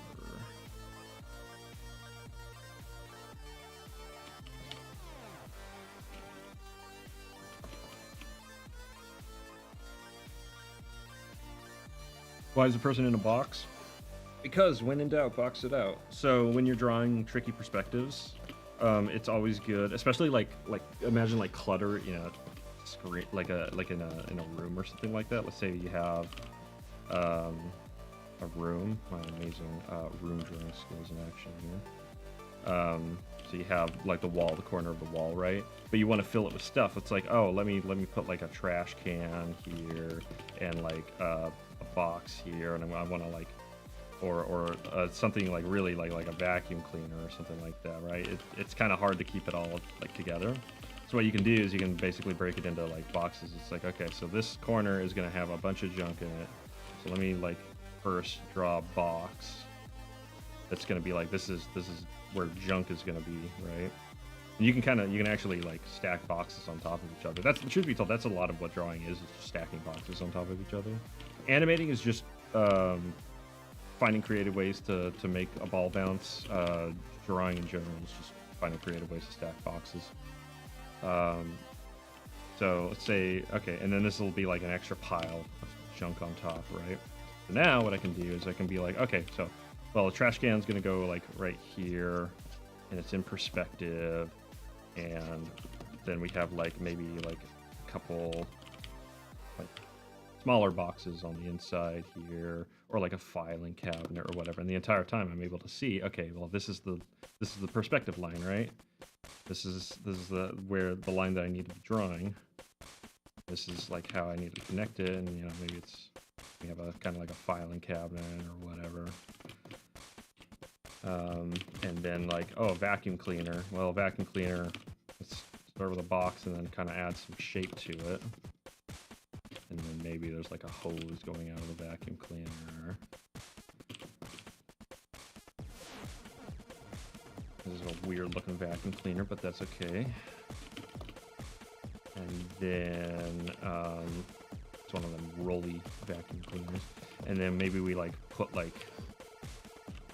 A: Why is a person in a box? Because when in doubt, box it out. So when you're drawing tricky perspectives, it's always good, especially like imagine like clutter, you know, screen, like in a room or something like that. Let's say you have a room. My amazing room drawing skills in action here. So you have like the corner of the wall, right? But you want to fill it with stuff. It's like, oh, let me put like a trash can here and like a box here, and I want to like. Or something like really like a vacuum cleaner or something like that, right? It's kind of hard to keep it all like together. So So what you can do is you can basically break it into like boxes. It's like, okay, so this corner is gonna have a bunch of junk in it. So let me like first draw a box that's gonna be like, this is where junk is gonna be, right? And you can actually like stack boxes on top of each other. That's, truth be told, that's a lot of what drawing is just stacking boxes on top of each other. Animating is just finding creative ways to make a ball bounce. Drawing in general is just finding creative ways to stack boxes. So let's say, okay, and then this will be like an extra pile of junk on top, right? So now what I can do is I can be like, okay, so, well, the trash can's gonna go like right here, and it's in perspective, and then we have like maybe like a couple like smaller boxes on the inside here, or like a filing cabinet or whatever. And the entire time I'm able to see, okay, well, this is the perspective line, right? This is the where the line that I need to be drawing. This is like how I need to connect it, and you know, maybe it's, we have a kind of like a filing cabinet or whatever. And then like, oh, a vacuum cleaner. Well, a vacuum cleaner, let's start with a box and then kind of add some shape to it. And then maybe there's like a hose going out of the vacuum cleaner. This is a weird looking vacuum cleaner, but that's okay. And then it's one of them rolly vacuum cleaners. And then maybe we like put like,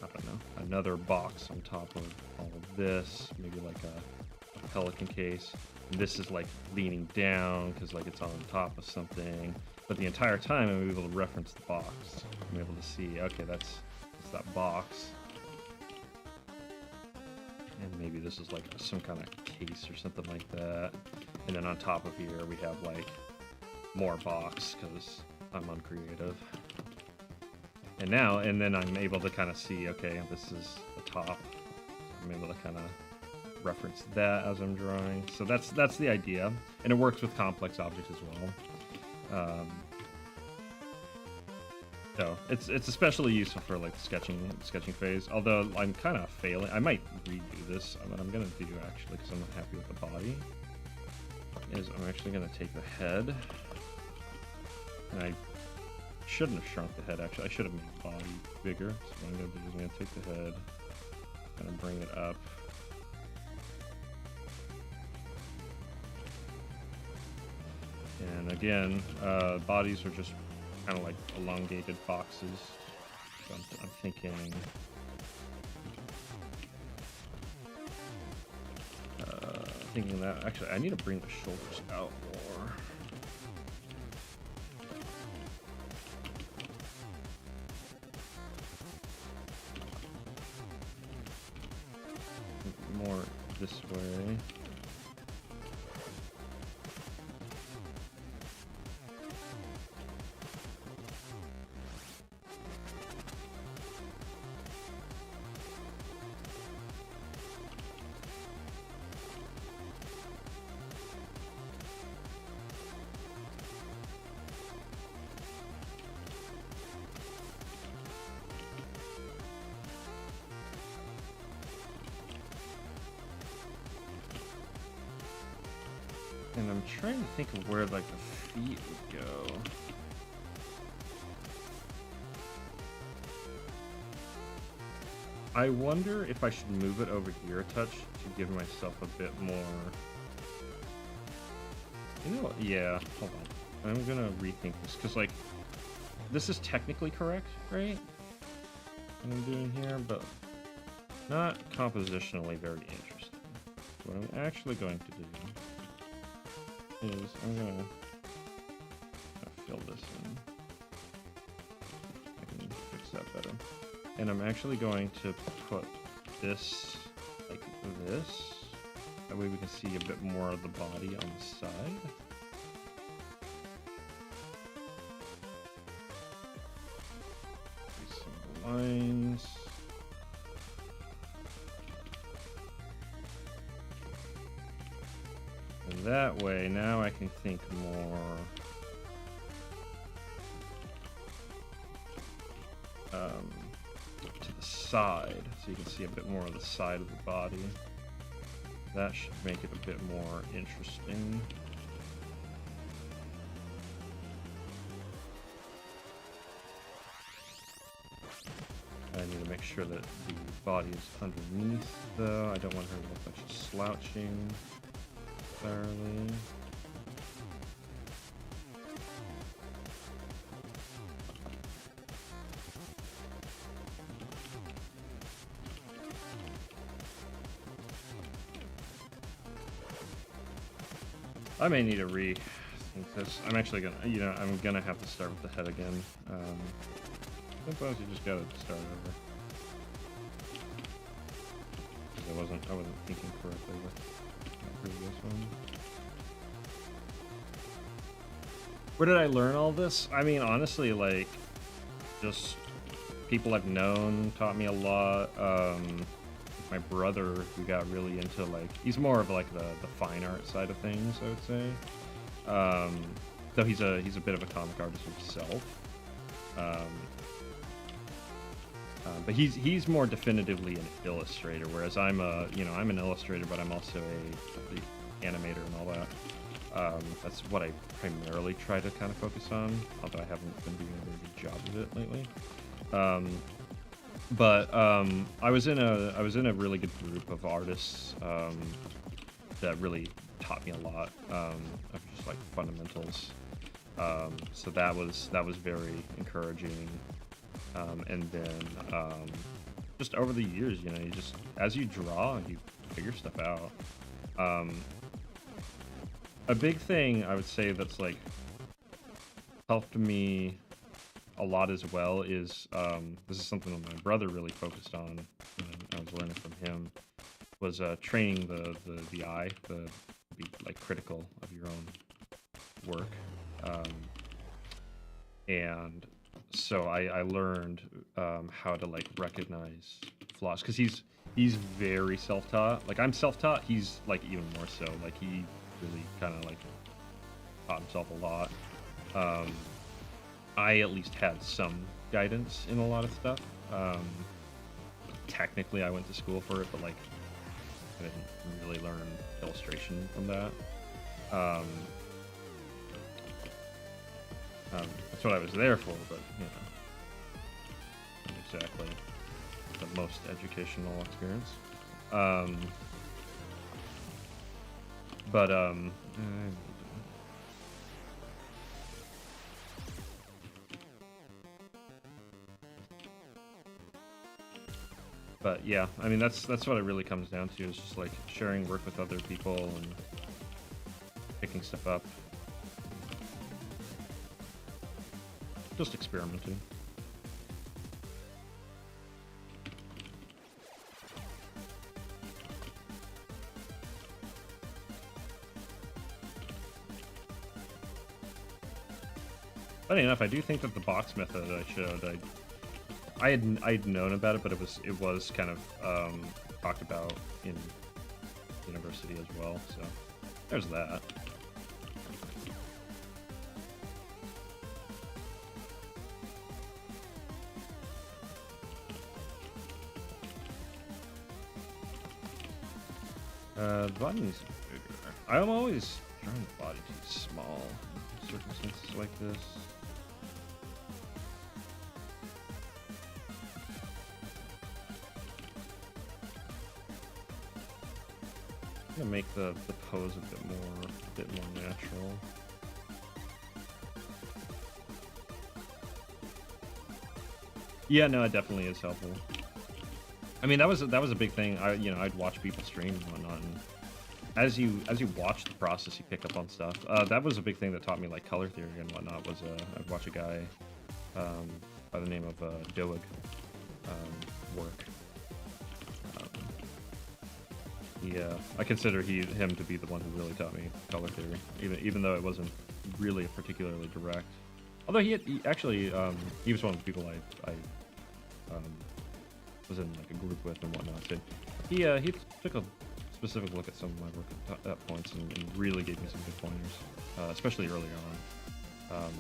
A: I don't know, another box on top of all of this, maybe like a Pelican case. And this is like leaning down because like it's on top of something. But the entire time I'm able to reference the box. I'm able to see, okay, that's that box. And maybe this is like some kind of case or something like that. And then on top of here we have like more box because I'm uncreative. And then I'm able to kind of see, okay, this is the top. I'm able to kind of reference that as I'm drawing. So that's the idea, and it works with complex objects as well. So it's especially useful for like the sketching phase. Although I'm kind of failing, I might redo this. What I'm gonna do actually, because I'm not happy with the body, is I'm actually gonna take the head, and I shouldn't have shrunk the head. Actually, I should have made the body bigger. So what I'm gonna do is I'm gonna take the head, kind of bring it up. And again, bodies are just kind of like elongated boxes. So I'm thinking that actually I need to bring the shoulders out more. More this way. And I'm trying to think of where like the feet would go. I wonder if I should move it over here a touch to give myself a bit more. You know what? Yeah, hold on. I'm gonna rethink this because like this is technically correct, right? What I'm doing here, but not compositionally very interesting. What I'm actually going to do is I'm gonna fill this in. I can fix that better. And I'm actually going to put this like this. That way we can see a bit more of the body on the side. Some lines. And that way, now I can think more to the side, so you can see a bit more of the side of the body. That should make it a bit more interesting. I need to make sure that the body is underneath, though. I don't want her to look like she's slouching entirely. I may need to rethink this. I'm actually gonna, I'm gonna have to start with the head again. Sometimes you just gotta start over. Because I wasn't thinking correctly with the previous one. Where did I learn all this? I mean, honestly, like, just people I've known taught me a lot. My brother, who got really into, like, he's more of like the fine art side of things, I would say. Though he's a bit of a comic artist himself. But he's more definitively an illustrator, whereas I'm an illustrator, but I'm also the animator and all that. That's what I primarily try to kind of focus on, although I haven't been doing a very good job of it lately. But I was in a really good group of artists that really taught me a lot of just like fundamentals. So that was very encouraging. And then just over the years, you just as you draw, you figure stuff out. A big thing I would say that's like helped me a lot as well is this is something that my brother really focused on, and I was learning from him, was training the eye, be like critical of your own work. And so I learned how to like recognize flaws, because he's very self-taught. Like, I'm self-taught, he's like even more so. Like, he really kind of like taught himself a lot. I at least had some guidance in a lot of stuff. Technically, I went to school for it, but like I didn't really learn illustration from that. That's what I was there for, but not exactly the most educational experience. But yeah, I mean, that's what it really comes down to, is just like sharing work with other people and picking stuff up. Just experimenting. Funny enough, I do think that the box method I showed, I'd known about it, but it was kind of talked about in university as well. So there's that. The body needs to be bigger. I'm always trying the body to be small in circumstances like this. I'm gonna make the pose a bit more natural. Yeah, no, it definitely is helpful. I mean, that was a big thing. I'd watch people stream and whatnot, and as you watch the process, you pick up on stuff. That was a big thing that taught me like color theory and whatnot. Was I'd watch a guy by the name of Doig work. I consider him to be the one who really taught me color theory, even though it wasn't really particularly direct. Although he actually he was one of the people I was in like a group with and whatnot. So he took a specific look at some of my work at points and really gave me some good pointers, especially earlier on.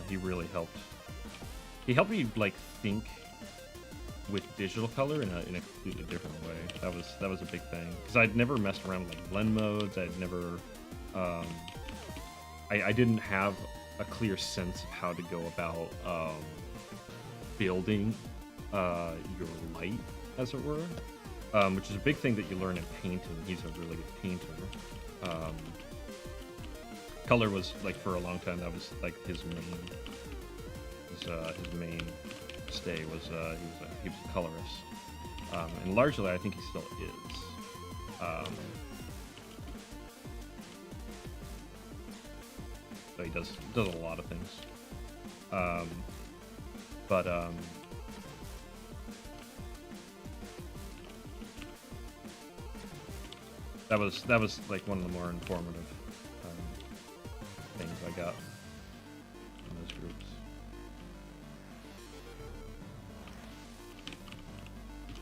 A: He really helped. He helped me like think with digital color in a completely different way. That was a big thing because I'd never messed around with like blend modes. I'd never, I didn't have a clear sense of how to go about building your light, as it were, which is a big thing that you learn in painting. He's a really good painter. Color was like for a long time that was like his main stay was he was a colorist, and largely I think he still is. So he does a lot of things, but that was like one of the more informative things I got in those groups.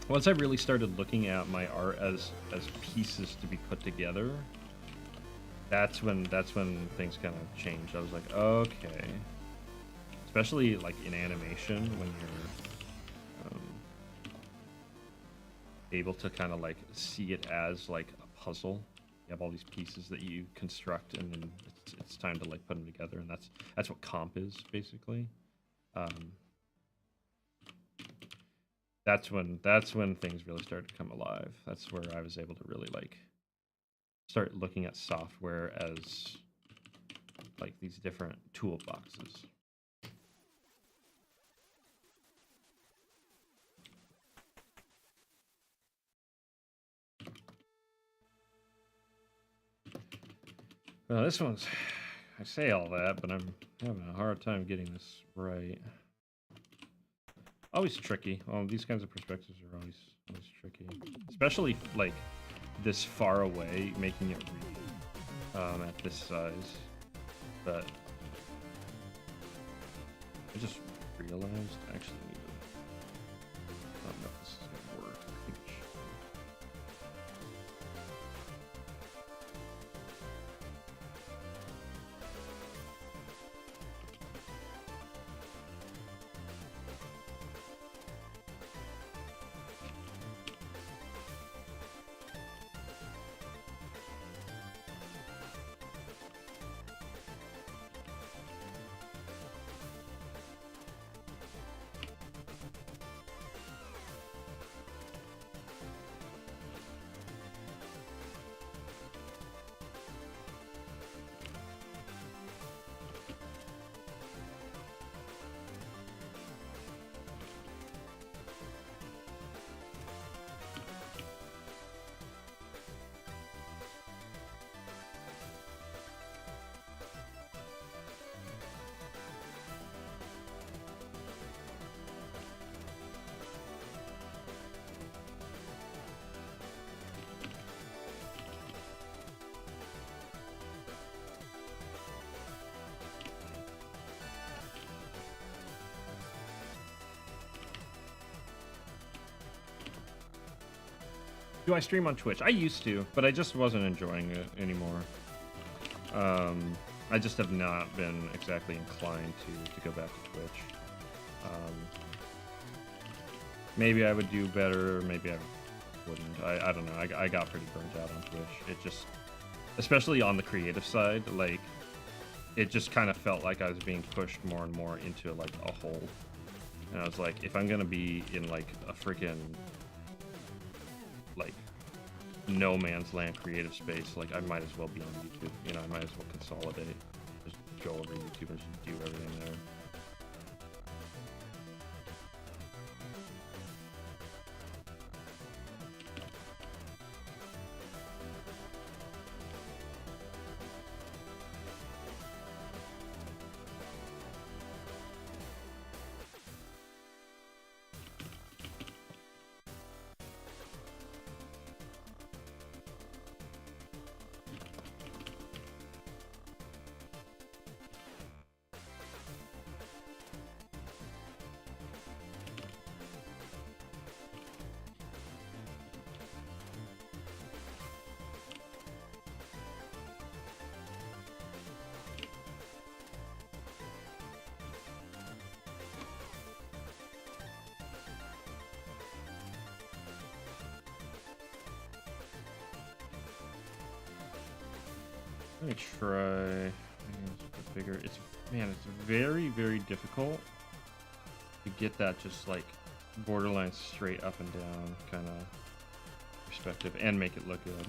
A: Once I really started looking at my art as pieces to be put together, that's when things kind of changed. I was like, okay, especially like in animation when you're able to kind of like see it as like a puzzle. You have all these pieces that you construct, and then it's time to like put them together, and that's what comp is basically. That's when things really started to come alive. That's where I was able to really like start looking at software as like these different toolboxes. Well, this one's, I say all that, but I'm having a hard time getting this right. Always tricky. Oh, these kinds of perspectives are always tricky, especially like this far away, making it real at this size. But I just realized I actually need to. I don't know if this is gonna work. I think it should. Do I stream on Twitch? I used to, but I just wasn't enjoying it anymore. I just have not been exactly inclined to go back to Twitch. Maybe I would do better, maybe I wouldn't. I don't know. I got pretty burnt out on Twitch. It just, especially on the creative side, like, it just kind of felt like I was being pushed more and more into like a hole. And I was like, if I'm gonna be in like a freaking like no man's land creative space, like I might as well be on YouTube. You know, I might as well consolidate, just go over YouTube and just do everything there. Let me try. It's bigger. It's man. It's very, very difficult to get that just like borderline straight up and down kind of perspective and make it look good.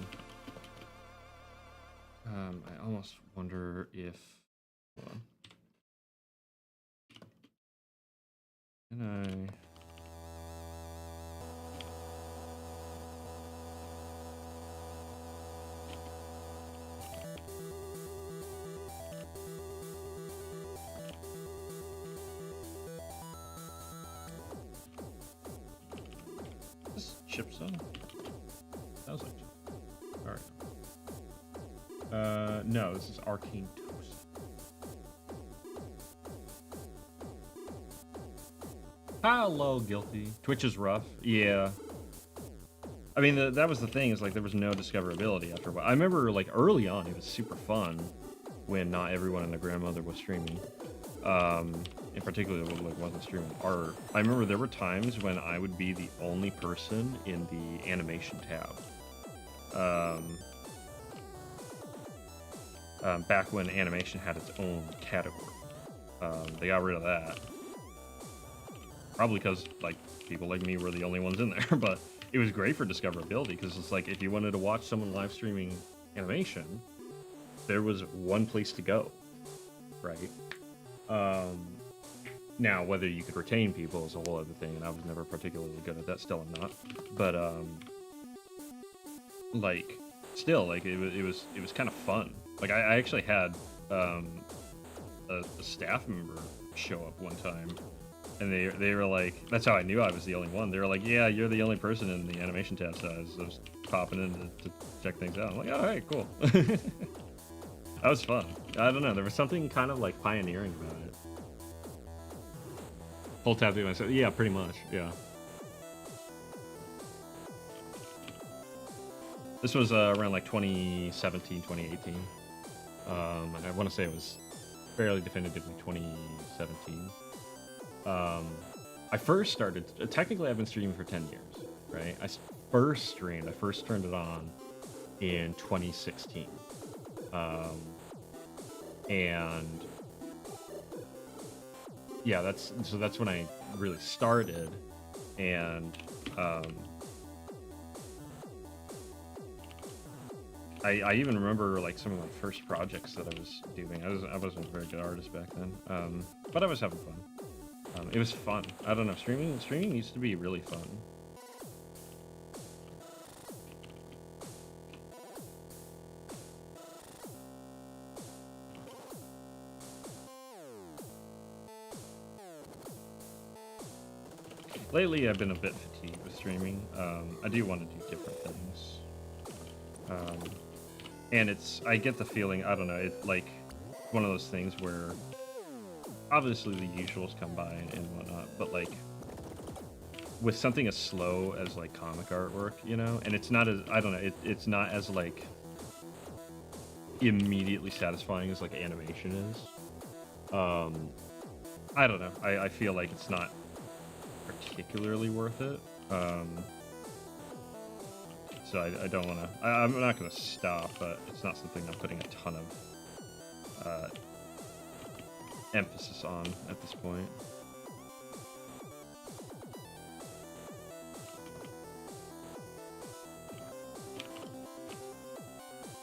A: I almost wonder if. Hold on. Can I? This chipstone? Sounds like chip. Alright. No, this is arcane toast. Hello, guilty. Twitch is rough. Yeah. I mean, that was the thing, is like there was no discoverability after a while. I remember like early on it was super fun when not everyone and their grandmother was streaming. In particular, like wasn't streaming art. I remember there were times when I would be the only person in the animation tab. Back when animation had its own category. They got rid of that. Probably because like people like me were the only ones in there, but it was great for discoverability because it's like if you wanted to watch someone live streaming animation, there was one place to go, right? Now whether you could retain people is a whole other thing, and I was never particularly good at that. Still, I'm not. But like, still, like it was kind of fun. Like I actually had a staff member show up one time. And they were like, that's how I knew I was the only one. They were like, yeah, you're the only person in the animation tab, so I was popping in to check things out. I'm like, all right, cool. That was fun. I don't know. There was something kind of like pioneering about it. Whole tab to myself. Yeah, pretty much. Yeah. This was around like 2017, 2018. And I want to say it was fairly definitively 2017. I first started, technically I've been streaming for 10 years, right? I first turned it on in 2016. And yeah, that's when I really started. And, I even remember like some of my first projects that I was doing. I wasn't a very good artist back then. But I was having fun. It was fun. I don't know. Streaming used to be really fun. Lately, I've been a bit fatigued with streaming. I do want to do different things. And I get the feeling, I don't know, it's like one of those things where obviously the usuals come by and whatnot, but like with something as slow as like comic artwork, you know, and it's not as, I don't know, it's not as like immediately satisfying as like animation is. I don't know. I feel like it's not particularly worth it. So I don't want to. I'm not going to stop, but it's not something I'm putting a ton of emphasis on at this point.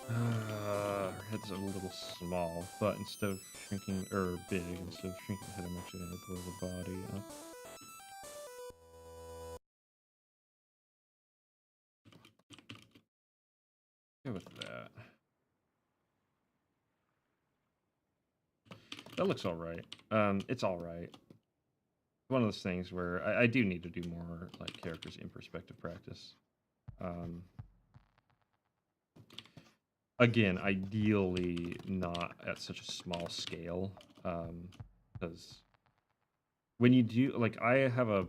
A: Her head's a little small, but instead of shrinking, or big, instead of shrinking the head, I'm actually going to blow the body up. Go with that. That looks alright. It's alright. One of those things where I do need to do more like characters in perspective practice. Again, ideally not at such a small scale, because when you do, like, I have a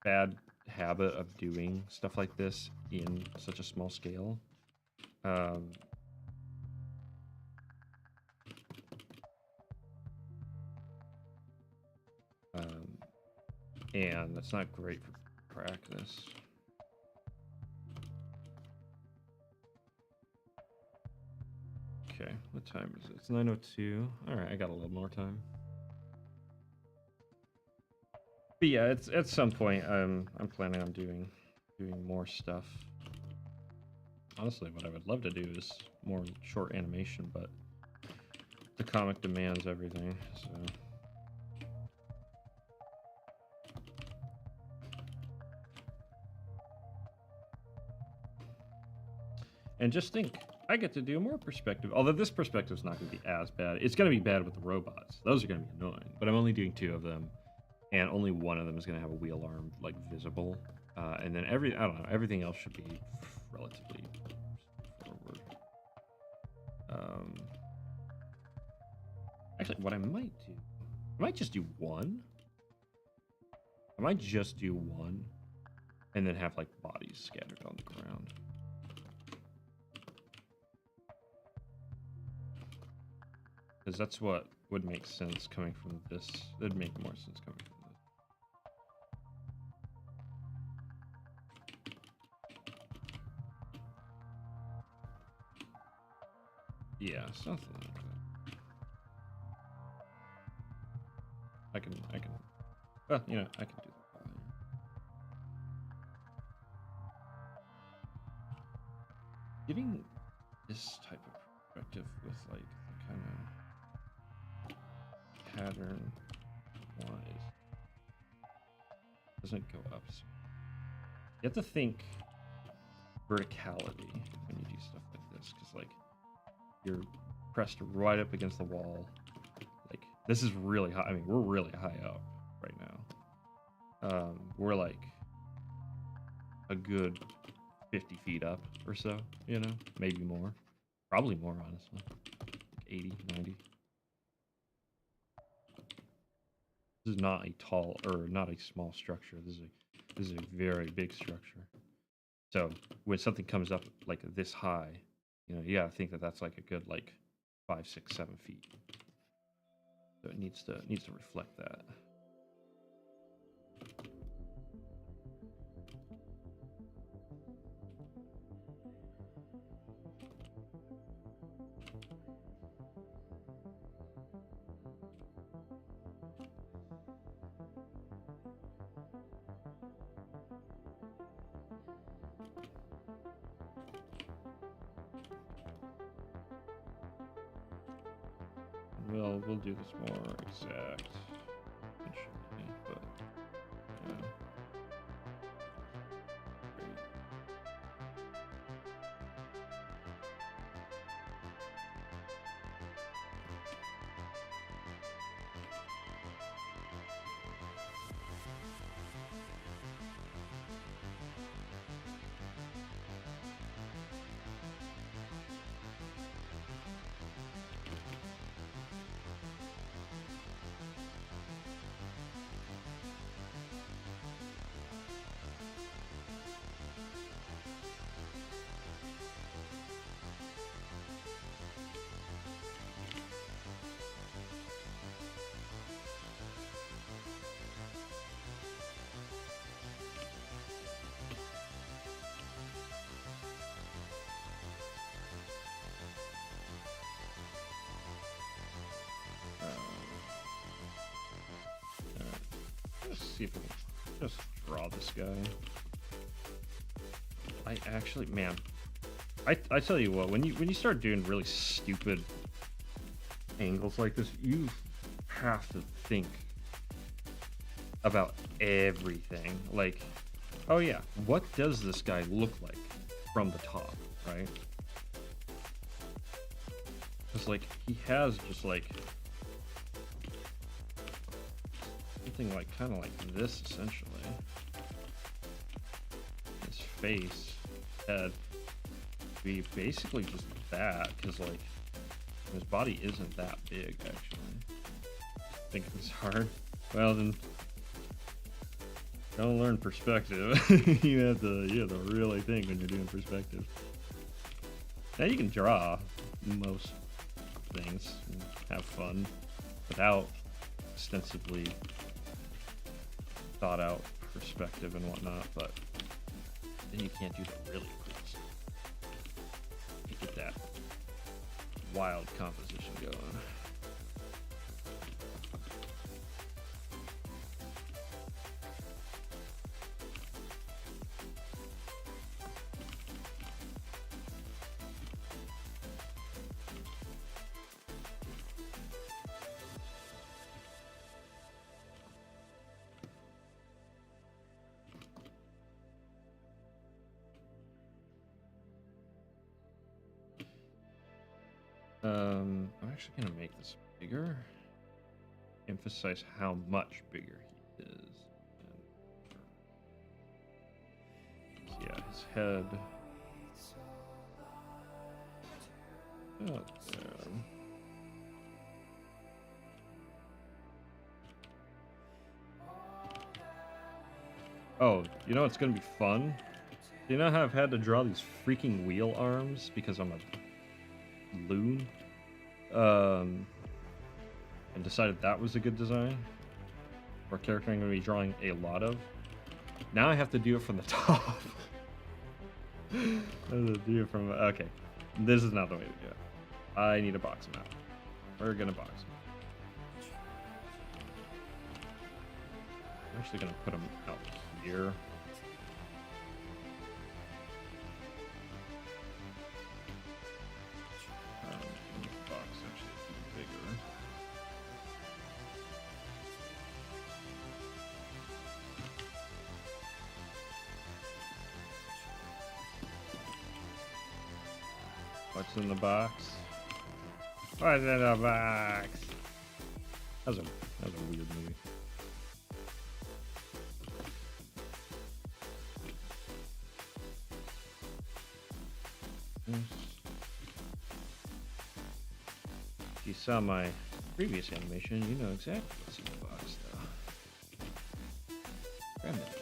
A: bad habit of doing stuff like this in such a small scale. And that's not great for practice. Okay, what time is it? It's 9:02. All right, I got a little more time. But yeah, it's at some point I'm planning on doing more stuff. Honestly, what I would love to do is more short animation, but the comic demands everything, so. And just think, I get to do more perspective. Although this perspective is not going to be as bad. It's going to be bad with the robots. Those are going to be annoying. But I'm only doing 2 of them, and only one of them is going to have a wheel arm like visible. And then I don't know, everything else should be relatively forward. Actually, what I might do, I might just do one. I might just do one, and then have like bodies scattered on the ground. Because that's what would make sense coming from this. It'd make more sense coming from this. Yeah, something like that. I can, well, you know, I can do the volume. Getting this type of perspective with like the kind of pattern wise doesn't go up. So you have to think verticality when you do stuff like this, because like you're pressed right up against the wall. Like this is really high. I mean, we're really high up right now. We're like a good 50 feet up or so, you know, maybe more, probably more, honestly, like 80, 90. This is not a tall or not a small structure. This is a very big structure. So when something comes up like this high, you know, you gotta think that that's like a good like 5, 6, 7 feet. So it needs to reflect that. We'll do this more exact eventually, but yeah. Great. Let's see if we can just draw this guy. I actually, man, I tell you what, when you start doing really stupid angles like this, you have to think about everything. Like, oh yeah, what does this guy look like from the top, right? Because like he has just like something like kind of like this essentially. His face, head, be basically just that, because like his body isn't that big actually. I think it's hard. Well then, don't learn perspective. you have to really think when you're doing perspective. Now you can draw most things and have fun without extensively thought out perspective and whatnot, but then you can't do the really cool stuff. You get that wild composition going. I'm actually gonna make this bigger. Emphasize how much bigger he is. And yeah, his head. Oh, there. Oh, you know what's gonna be fun? You know how I've had to draw these freaking wheel arms because I'm a loon? And decided that was a good design for a character I'm going to be drawing a lot of. Now I have to do it from the top. I have to do it from... Okay. This is not the way to do it. I need to box him out. We're going to box him. I'm actually going to put him out here. What's in the box? What's in the box? That was a weird movie. If you saw my previous animation, you know exactly what's in the box, though. Grab that box.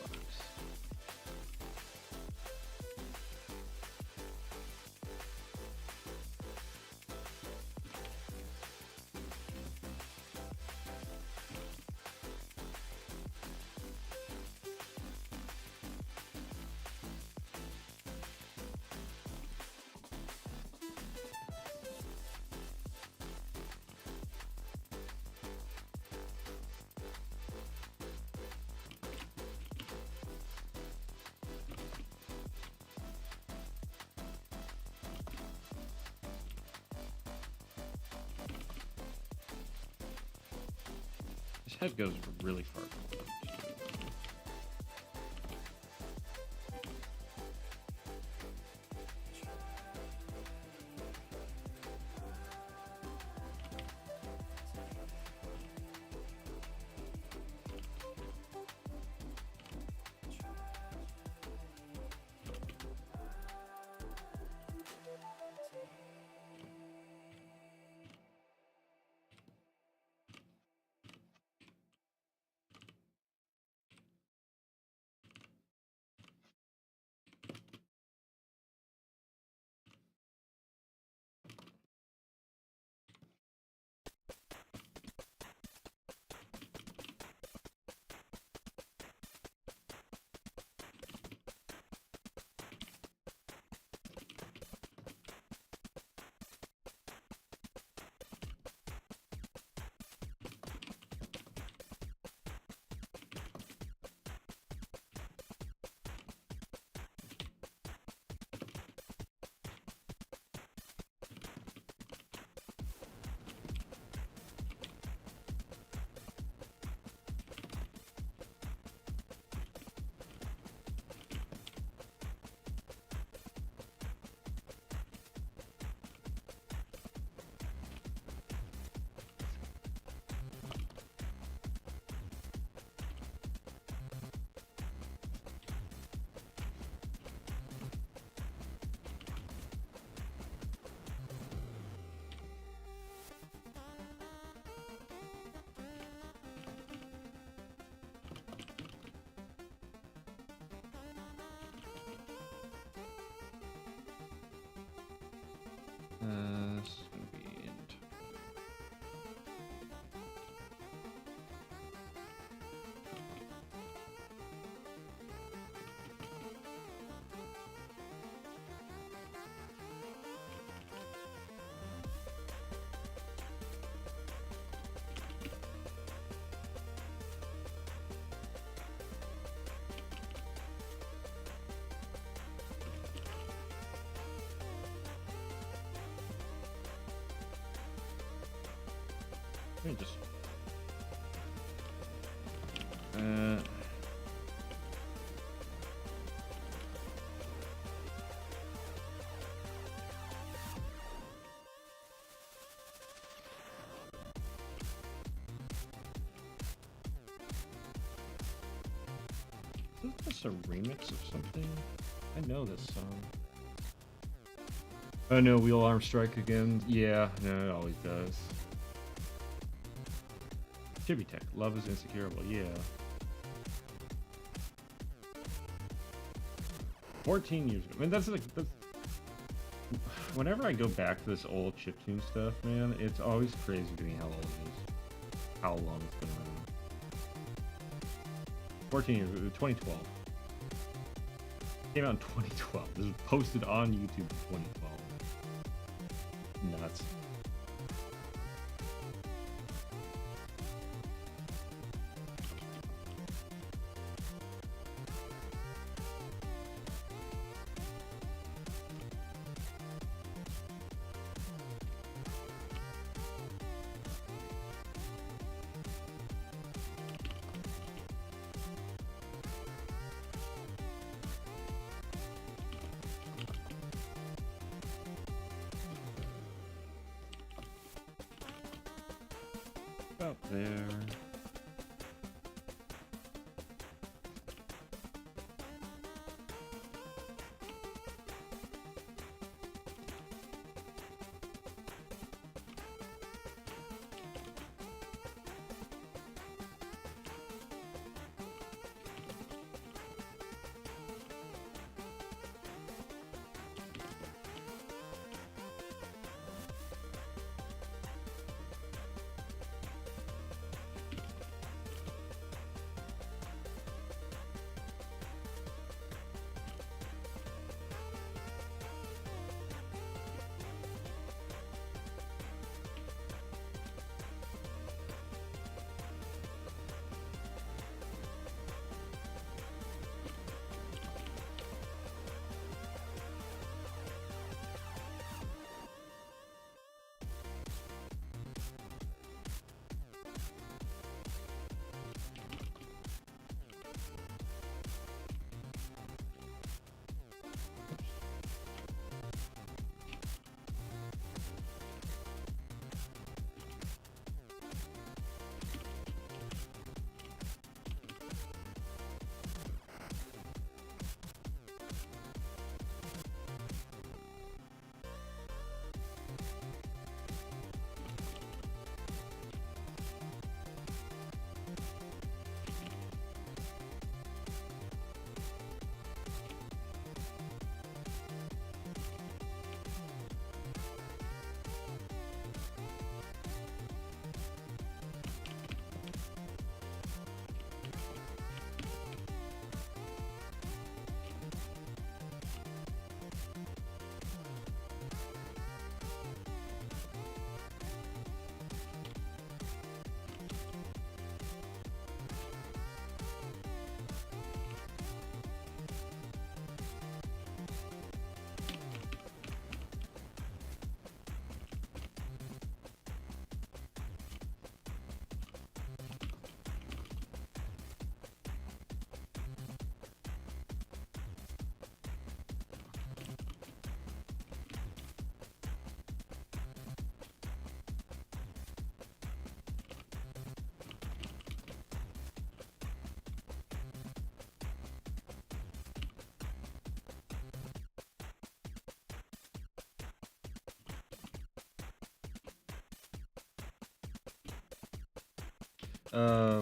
A: His head goes really far forward. This is gonna be into... Let me just... Uh... Is this a remix of something? I know this song. Oh no, Wheel Arm Strike again. Yeah, no, it always does. Chibi Tech, Love is Insecurable, yeah. 14 years ago. I mean, that's like, that's... Whenever I go back to this old chiptune stuff, man, it's always crazy to me how old it is. How long it's been around. 14 years, 2012. Came out in 2012. This was posted on YouTube in 2012. Nuts. About there.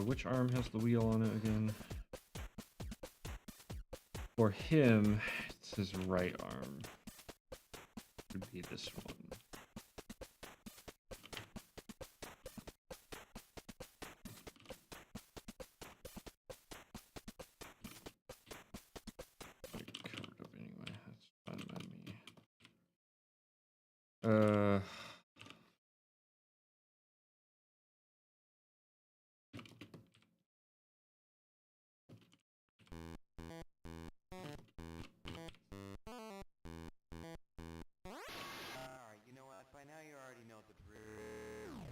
A: Which arm has the wheel on it again? For him, it's his right arm. Would be this one. Covered up anyway. That's fine by me.
B: You know what? By now you already know the drill.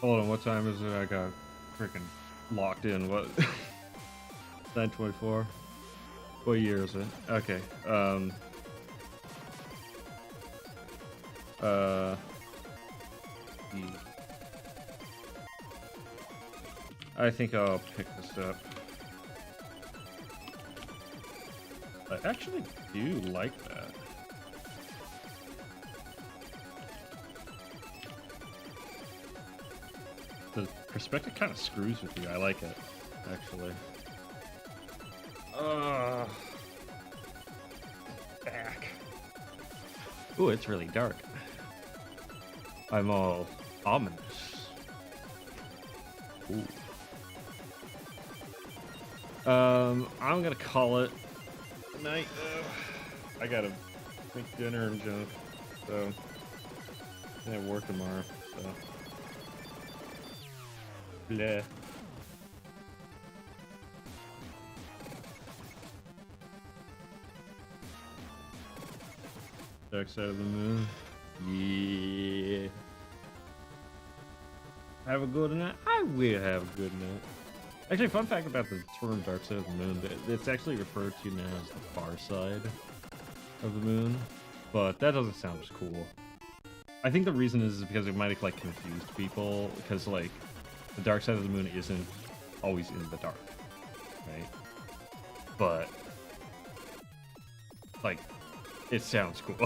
A: Hold on, what time is it? I got freaking locked in. What? 9:24. What year is it? Okay. I think I'll pick this up. I actually do like that. The perspective kind of screws with you. I like it, actually. Back. Ooh, it's really dark. I'm all ominous. Ooh. I'm gonna call it night. I gotta make dinner and junk, so I have work tomorrow. So, bleh. Dark side of the moon. Yeah. Have a good night. I will have a good night. Actually, fun fact about the term Dark Side of the Moon, it's actually referred to now as the far side of the moon, but that doesn't sound as cool. I think the reason is because it might have like confused people, because like the dark side of the moon isn't always in the dark, right? But like it sounds cool,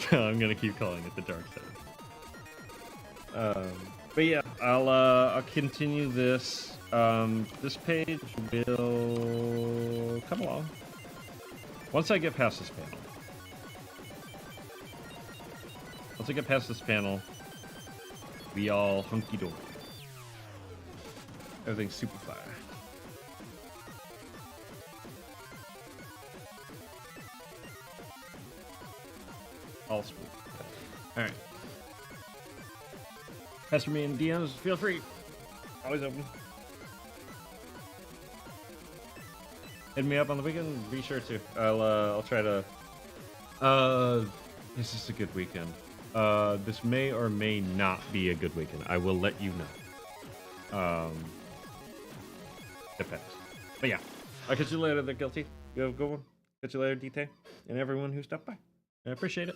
A: so I'm gonna keep calling it the dark side. But yeah, I'll continue this. This page will come along once I get past this panel. Once I get past this panel, we all hunky dory. Everything's super fire. All smooth. All right. As for me and DMs, feel free. Always open. Hit me up on the weekend. Be sure to. I'll try to. This is a good weekend. This may or may not be a good weekend. I will let you know. Depends. But yeah, I'll catch you later. The guilty. You have a good one. Catch you later, DT, and everyone who stopped by. I appreciate it.